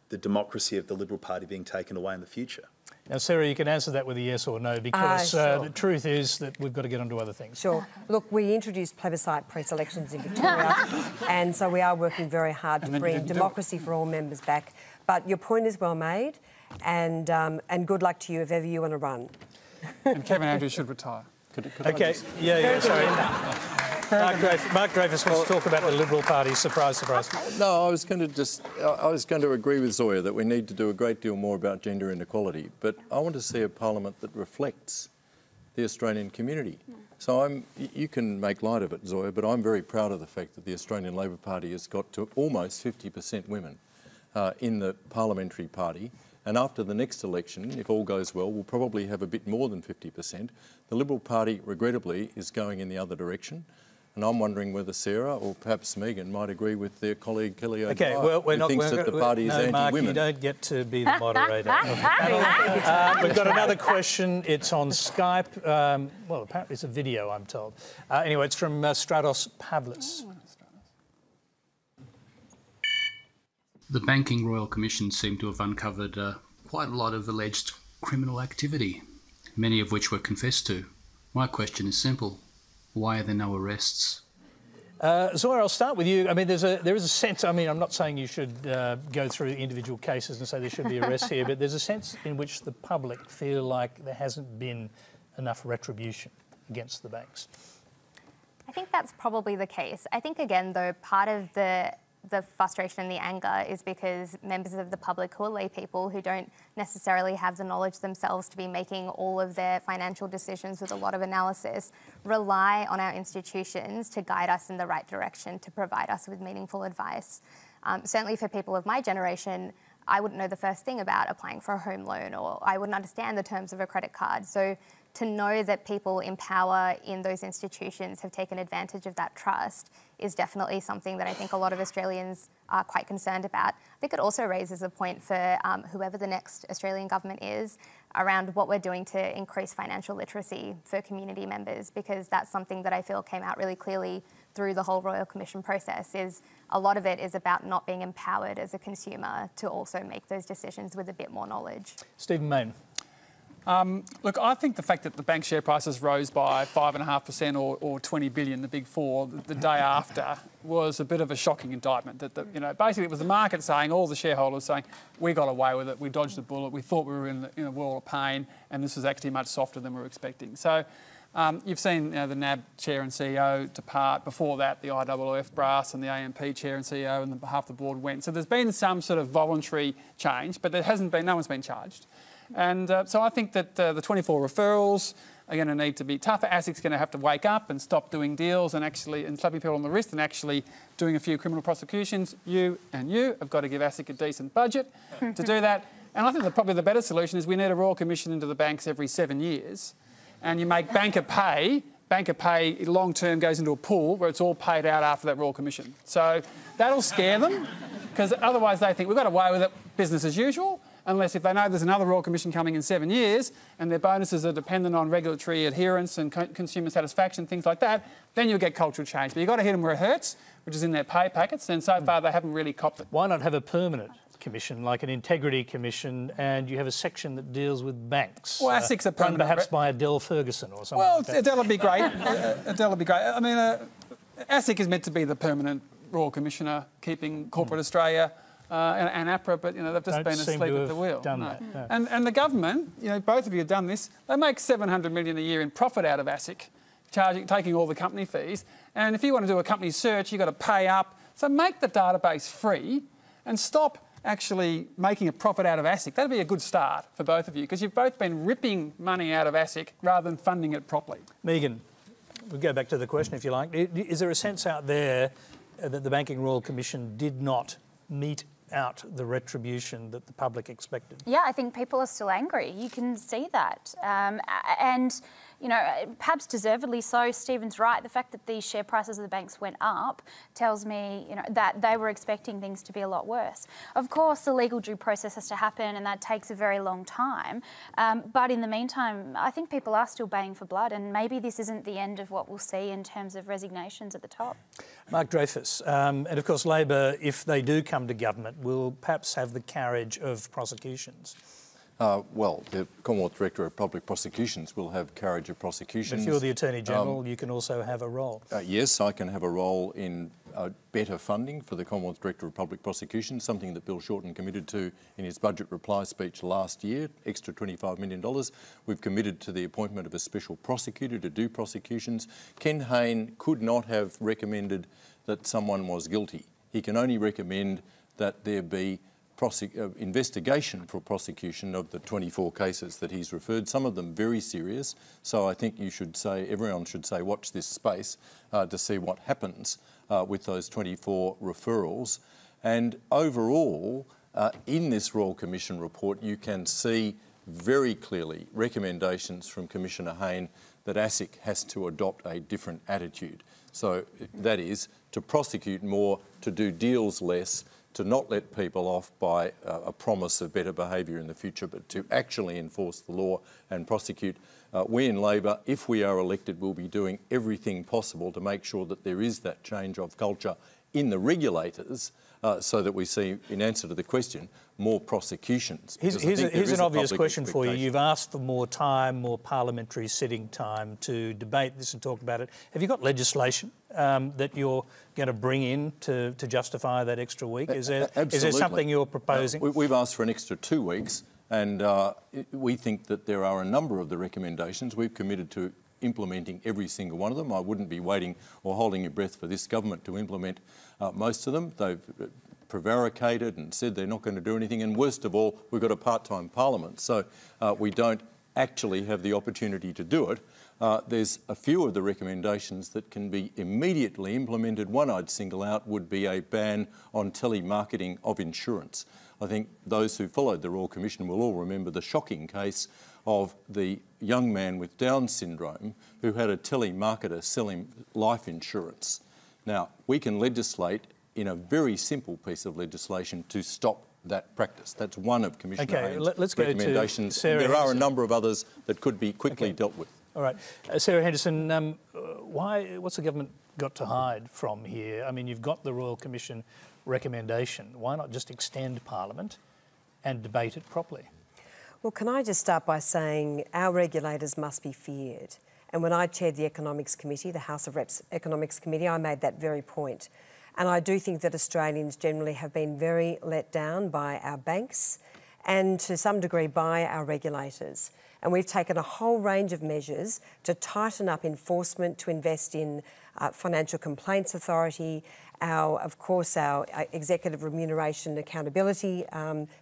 the democracy of the Liberal Party being taken away in the future? Now, Sarah, you can answer that with a yes or no, because Sure. the truth is that we've got to get on to other things. Sure. Look, we introduced plebiscite pre-selections in Victoria, and so we are working very hard to bring democracy for all members back. But your point is well made, and good luck to you if ever you want to run. And Kevin Andrews should retire. Okay, sorry. Mark Dreyfus wants to talk about the Liberal Party. Surprise, surprise. No, I was going to agree with Zoya that we need to do a great deal more about gender inequality, but I want to see a parliament that reflects the Australian community. So you can make light of it, Zoya, but I'm very proud of the fact that the Australian Labor Party has got to almost 50% women in the parliamentary party. And after the next election, if all goes well, we'll probably have a bit more than 50%. The Liberal Party, regrettably, is going in the other direction. And I'm wondering whether Sarah or perhaps Megan might agree with their colleague Kelly O'Dwyer, who thinks that the party is anti-women. Mark, you don't get to be the moderator. We've got another question. It's on Skype. Well, apparently it's a video, I'm told. Anyway, it's from Stratos Pavlis. The Banking Royal Commission seemed to have uncovered quite a lot of alleged criminal activity, many of which were confessed to. My question is simple. Why are there no arrests? Zoya, I'll start with you. I mean, there is a sense, I mean, I'm not saying you should go through individual cases and say there should be arrests here, but there's a sense in which the public feel like there hasn't been enough retribution against the banks. I think that's probably the case. I think, again, though, part of the frustration and the anger is because members of the public who are lay people who don't necessarily have the knowledge themselves to be making all of their financial decisions with a lot of analysis rely on our institutions to guide us in the right direction, to provide us with meaningful advice. Certainly for people of my generation, I wouldn't know the first thing about applying for a home loan, or I wouldn't understand the terms of a credit card. So to know that people in power in those institutions have taken advantage of that trust is definitely something that I think a lot of Australians are quite concerned about. I think it also raises a point for whoever the next Australian government is around what we're doing to increase financial literacy for community members, because that's something that I feel came out really clearly through the whole Royal Commission process. Is a lot of it is about not being empowered as a consumer to also make those decisions with a bit more knowledge. Stephen Mayne. Look, I think the fact that the bank share prices rose by 5.5% or 20 billion, the big four, the day after, was a bit of a shocking indictment. That basically it was the market saying, all the shareholders saying, we got away with it, we dodged the bullet, we thought we were in a world of pain, and this was actually much softer than we were expecting. So you've seen the NAB chair and CEO depart. Before that, the IOOF brass and the AMP chair and CEO and half the board went. So there's been some sort of voluntary change, but there hasn't been. No one's been charged. And so I think that the 24 referrals are going to need to be tougher. ASIC's going to have to wake up and stop doing deals and slapping people on the wrist and actually doing a few criminal prosecutions. You have got to give ASIC a decent budget to do that. And I think that probably the better solution is we need a Royal Commission into the banks every 7 years, and you make banker pay. Banker pay long-term goes into a pool where it's all paid out after that Royal Commission. So that'll scare them, because otherwise they think we've got away with it, business as usual. Unless if they know there's another Royal Commission coming in 7 years and their bonuses are dependent on regulatory adherence and consumer satisfaction, things like that, then you'll get cultural change. But you've got to hit them where it hurts, which is in their pay packets, and so far they haven't really copped it. Why not have a permanent commission, like an integrity commission, and you have a section that deals with banks? Well, ASIC's a permanent... Run perhaps by Adele Ferguson or something well, like that. Adele would be great. Adele would be great. I mean, ASIC is meant to be the permanent Royal Commissioner, keeping corporate Australia and APRA, but they've just been asleep at the wheel. Done that, no. And the government, both of you have done this. They make $700 million a year in profit out of ASIC, taking all the company fees. And if you want to do a company search, you've got to pay up. So make the database free and stop actually making a profit out of ASIC. That'd be a good start for both of you, because you've both been ripping money out of ASIC rather than funding it properly. Megan, we'll go back to the question if you like. Is there a sense out there that the Banking Royal Commission did not mete out the retribution that the public expected? Yeah, I think people are still angry. You can see that. And, you know, perhaps deservedly so. Stephen's right. The fact that the share prices of the banks went up tells me, you know, that they were expecting things to be a lot worse. Of course, the legal due process has to happen and that takes a very long time. But in the meantime, I think people are still baying for blood, and maybe this isn't the end of what we'll see in terms of resignations at the top. Mark Dreyfus, and of course Labor, if they do come to government, will perhaps have the carriage of prosecutions. Well, the Commonwealth Director of Public Prosecutions will have carriage of prosecutions. If you're the Attorney General, you can also have a role. Yes, I can have a role in better funding for the Commonwealth Director of Public Prosecutions, something that Bill Shorten committed to in his budget reply speech last year, extra $25 million. We've committed to the appointment of a special prosecutor to do prosecutions. Ken Hayne could not have recommended that someone was guilty. He can only recommend that there be investigation for prosecution of the 24 cases that he's referred, some of them very serious. So I think you should say, everyone should say, watch this space to see what happens with those 24 referrals. And overall, in this Royal Commission report, you can see very clearly recommendations from Commissioner Hayne that ASIC has to adopt a different attitude. So that is to prosecute more, to do deals less, to not let people off by a promise of better behaviour in the future, but to actually enforce the law and prosecute. We in Labor, if we are elected, will be doing everything possible to make sure that there is that change of culture in the regulators so that we see, in answer to the question, more prosecutions. Here's an obvious question for you. You've asked for more time, more parliamentary sitting time to debate this and talk about it. Have you got legislation that you're going to bring in to justify that extra week? Is there something you're proposing? We've asked for an extra 2 weeks, and we think that there are a number of the recommendations. We've committed to implementing every single one of them. I wouldn't be waiting or holding your breath for this government to implement most of them. They've prevaricated and said they're not going to do anything, and worst of all, we've got a part-time parliament, so we don't actually have the opportunity to do it. There's a few of the recommendations that can be immediately implemented. One I'd single out would be a ban on telemarketing of insurance. I think those who followed the Royal Commission will all remember the shocking case of the young man with Down syndrome who had a telemarketer sell him life insurance. Now, we can legislate in a very simple piece of legislation to stop that practice. That's one of Commissioner Hayne's let's go recommendations. to Sarah There are a Henderson. number of others that could be quickly dealt with. All right. Sarah Henderson, what's the government got to hide from here? I mean, you've got the Royal Commission recommendation. Why not just extend Parliament and debate it properly? Well, can I just start by saying our regulators must be feared. And when I chaired the Economics Committee, the House of Reps Economics Committee, I made that very point. And I do think that Australians generally have been very let down by our banks and to some degree by our regulators. And we've taken a whole range of measures to tighten up enforcement, to invest in Financial Complaints Authority, of course, our Executive Remuneration Accountability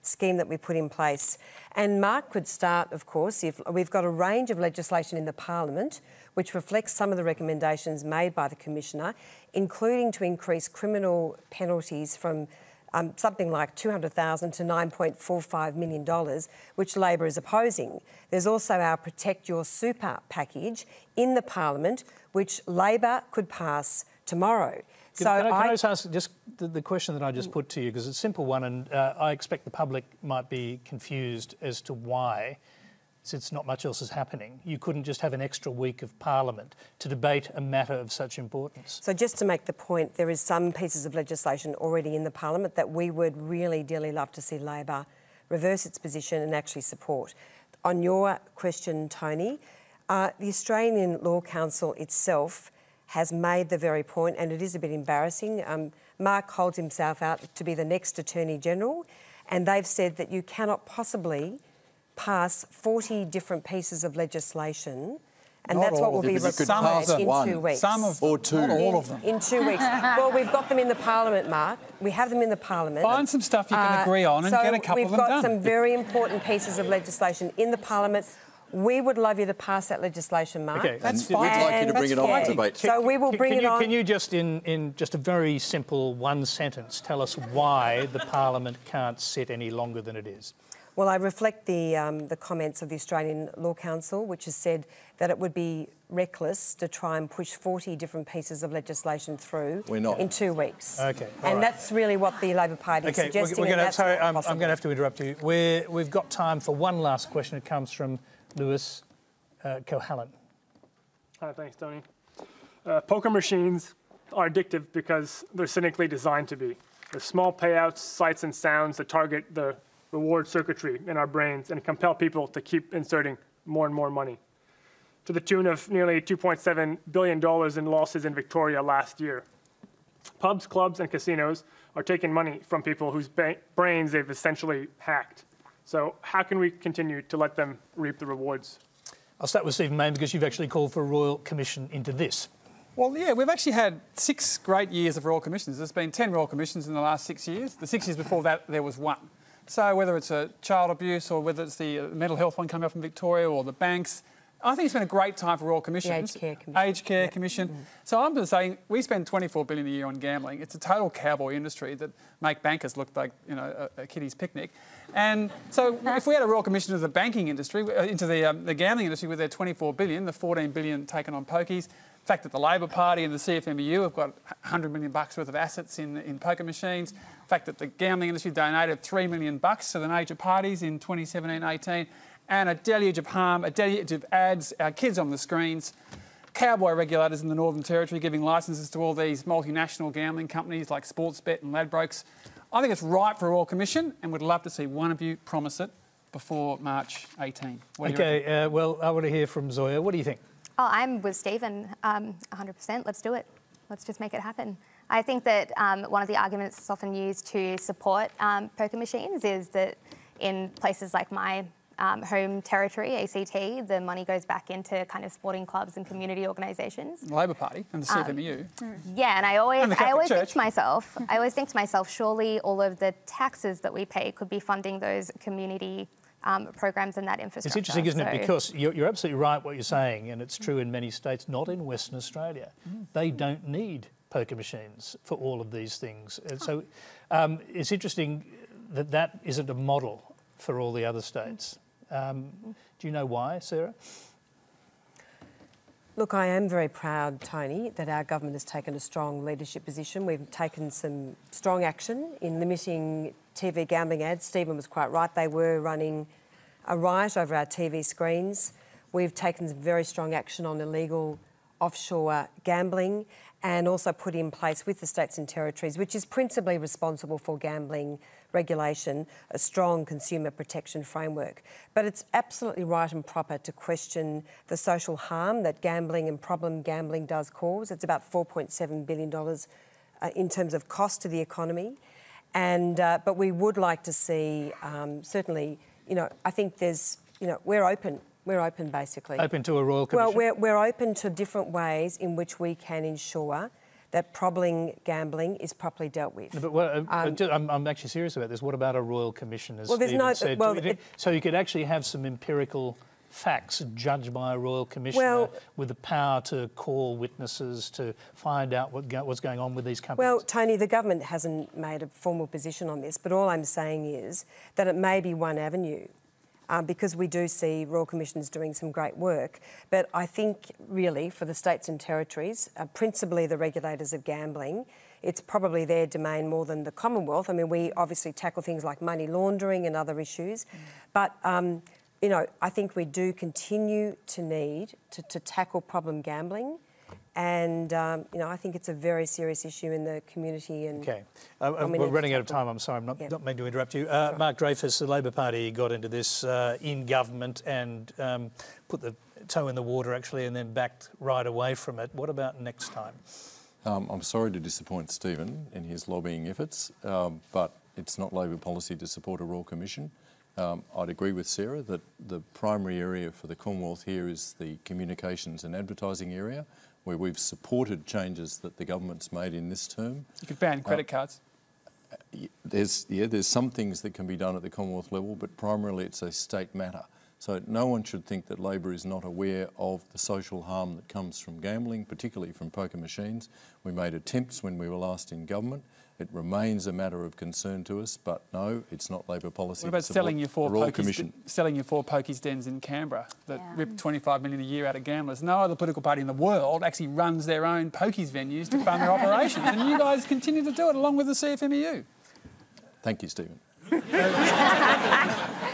scheme that we put in place. And Mark could start, of course, if we've got a range of legislation in the Parliament which reflects some of the recommendations made by the Commissioner, including to increase criminal penalties from something like $200,000 to $9.45 million, which Labor is opposing. There's also our Protect Your Super package in the Parliament, which Labor could pass tomorrow. Can I just ask just the question that I just put to you, because it's a simple one, and I expect the public might be confused as to why, since not much else is happening, you couldn't just have an extra week of Parliament to debate a matter of such importance. So just to make the point, there is some pieces of legislation already in the Parliament that we would really dearly love to see Labor reverse its position and actually support. On your question, Tony, the Australian Law Council itself has made the very point, and it is a bit embarrassing. Mark holds himself out to be the next Attorney General, and they've said that you cannot possibly pass 40 different pieces of legislation And Not that's what all will of be them. required in one. 2 weeks. Some of Or them, two. not all of them. In 2 weeks. Well, we've got them in the Parliament, Mark. We have them in the Parliament. Find some stuff you can agree on and so get a couple of them we've got done. some very important pieces of legislation in the Parliament. We would love you to pass that legislation, Mark. Okay, That's We'd fine. like you to bring it on Yeah. to debate. So we will bring it on. Can you just, in just a very simple one sentence, tell us why the Parliament can't sit any longer than it is? Well, I reflect the comments of the Australian Law Council, which has said that it would be reckless to try and push 40 different pieces of legislation through We're not. in 2 weeks. Okay, all and right. that's really what the Labor Party is suggesting. Sorry, I'm going to have to interrupt you. We've got time for one last question. It comes from Lewis Cohallen. Hi, thanks, Tony. Poker machines are addictive because they're cynically designed to be. There's small payouts, sights and sounds that target the reward circuitry in our brains and compel people to keep inserting more and more money, to the tune of nearly $2.7 billion in losses in Victoria last year. Pubs, clubs, and casinos are taking money from people whose brains they've essentially hacked. So how can we continue to let them reap the rewards? I'll start with Stephen Mayne because you've actually called for a Royal Commission into this. Well, yeah, we've actually had 6 great years of Royal Commissions. There's been 10 Royal Commissions in the last 6 years. The 6 years before that, there was 1. So whether it's a child abuse or whether it's the mental health one coming up from Victoria or the banks, I think it's been a great time for Royal Commissions. The Aged Care Commission. Aged Care Commission. So I'm just saying we spend $24 billion a year on gambling. It's a total cowboy industry that make bankers look like, you know, a kiddie's picnic. And so if we had a Royal Commission of the banking industry, into the gambling industry with their $24 billion, the $14 billion taken on pokies, the fact that the Labor Party and the CFMEU have got $100 million worth of assets in poker machines, the fact that the gambling industry donated $3 million to the major parties in 2017-18, and a deluge of harm, a deluge of ads, our kids on the screens, cowboy regulators in the Northern Territory giving licences to all these multinational gambling companies like Sportsbet and Ladbrokes. I think it's right for a Royal Commission and would love to see one of you promise it before March 18. Okay, well, I want to hear from Zoya. What do you think? Oh, I'm with Stephen, 100%. Let's do it. Let's just make it happen. I think that one of the arguments that's often used to support poker machines is that in places like my home territory, ACT, the money goes back into kind of sporting clubs and community organisations. The Labor Party and the CFMEU. Yeah, and I always think Church. to myself, surely all of the taxes that we pay could be funding those community programs and that infrastructure. It's interesting, isn't it? Because you're absolutely right what you're saying, and it's true in many states, not in Western Australia. They don't need poker machines for all of these things. And so it's interesting that that isn't a model for all the other states. Do you know why, Sarah? Look, I am very proud, Tony, that our government has taken a strong leadership position. We've taken some strong action in limiting TV gambling ads. Stephen was quite right. They were running a riot over our TV screens. We've taken some very strong action on illegal offshore gambling and also put in place with the states and territories, which is principally responsible for gambling regulation, a strong consumer protection framework. But it's absolutely right and proper to question the social harm that gambling and problem gambling does cause. It's about $4.7 billion in terms of cost to the economy. And but we would like to see, certainly, you know, I think there's, you know, we're open. We're open, basically. Open to a Royal Commission? Well, we're open to different ways in which we can ensure that problem gambling is properly dealt with. No, but I'm actually serious about this. What about a Royal Commission, as well, there's Stephen no, said? well, so you could actually have some empirical facts judged by a Royal Commissioner with the power to call witnesses to find out what's going on with these companies. Well, Tony, the government hasn't made a formal position on this, but all I'm saying is that it may be one avenue. Because we do see Royal Commissions doing some great work. But I think, really, for the states and territories, principally the regulators of gambling, it's probably their domain more than the Commonwealth. I mean, we obviously tackle things like money laundering and other issues. But, you know, I think we do continue to need to tackle problem gambling. And, you know, I think it's a very serious issue in the community. And OK. We're running out of time. I'm sorry. I'm not meaning to interrupt you. Mark Dreyfus, the Labor Party got into this in government and put the toe in the water, actually, and then backed right away from it. What about next time? I'm sorry to disappoint Stephen in his lobbying efforts, but it's not Labor policy to support a Royal Commission. I'd agree with Sarah that the primary area for the Commonwealth here is the communications and advertising area, where we've supported changes that the government's made in this term. You could ban credit cards. There's some things that can be done at the Commonwealth level, but primarily it's a state matter. So no one should think that Labor is not aware of the social harm that comes from gambling, particularly from poker machines. We made attempts when we were last in government. It remains a matter of concern to us, but no, it's not Labor policy. What about selling your four pokies dens in Canberra that rip $25 million a year out of gamblers? No other political party in the world actually runs their own pokies venues to fund their operations, and you guys continue to do it along with the CFMEU. Thank you, Stephen.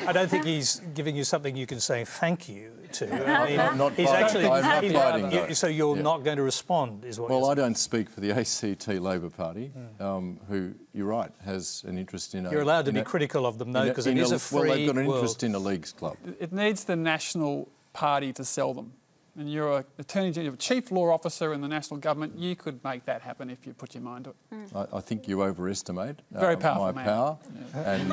I don't think he's giving you something you can say thank you to. I mean, I'm not fighting. So you're not going to respond, is what you're saying? Well, I don't speak for the ACT Labor Party, who, you're right, has an interest in... You're allowed to be critical of them, though, because it is a free world. Well, they've got an interest in a leagues club. It needs the National Party to sell them. And you're a chief law officer in the national government. You could make that happen if you put your mind to it. I think you overestimate Very powerful my power. Yeah. And,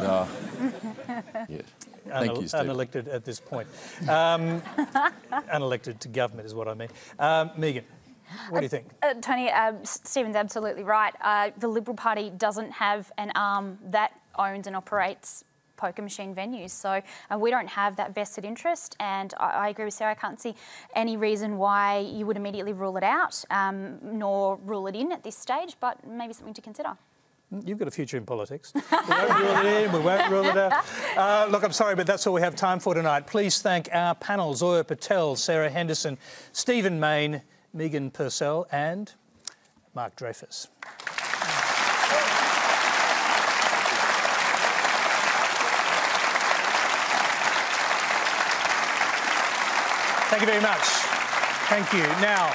thank you, Steve. Unelected at this point. Unelected to government is what I mean. Megan, what do you think? Tony, Stephen's absolutely right. The Liberal Party doesn't have an arm that owns and operates poker machine venues, so we don't have that vested interest, and I agree with Sarah. I can't see any reason why you would immediately rule it out, nor rule it in at this stage, but maybe something to consider. You've got a future in politics. We won't rule it in, we won't rule it out. Look, I'm sorry, but that's all we have time for tonight. Please thank our panel, Zoya Patel, Sarah Henderson, Stephen Mayne, Megan Purcell and Mark Dreyfus. Thank you very much. Thank you. Now,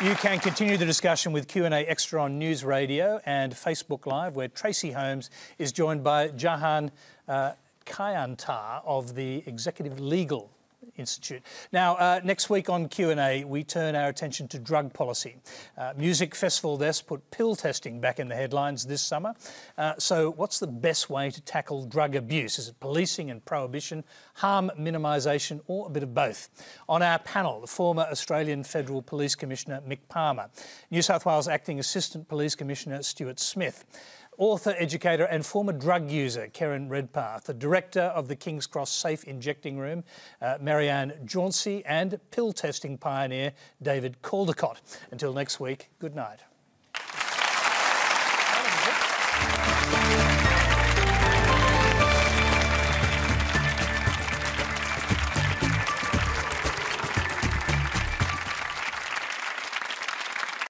you can continue the discussion with Q&A Extra on News Radio and Facebook Live, where Tracy Holmes is joined by Jahan Kayantar of the Executive Legal Institute. Now, next week on Q&A, we turn our attention to drug policy. Music Festival Desk put pill testing back in the headlines this summer. So what's the best way to tackle drug abuse? Is it policing and prohibition, harm minimisation, or a bit of both? On our panel, the former Australian Federal Police Commissioner Mick Palmer, New South Wales Acting Assistant Police Commissioner Stuart Smith, author, educator and former drug user Karen Redpath, the director of the King's Cross Safe Injecting Room, Marianne Jauncey, and pill testing pioneer David Caldecott. Until next week, good night.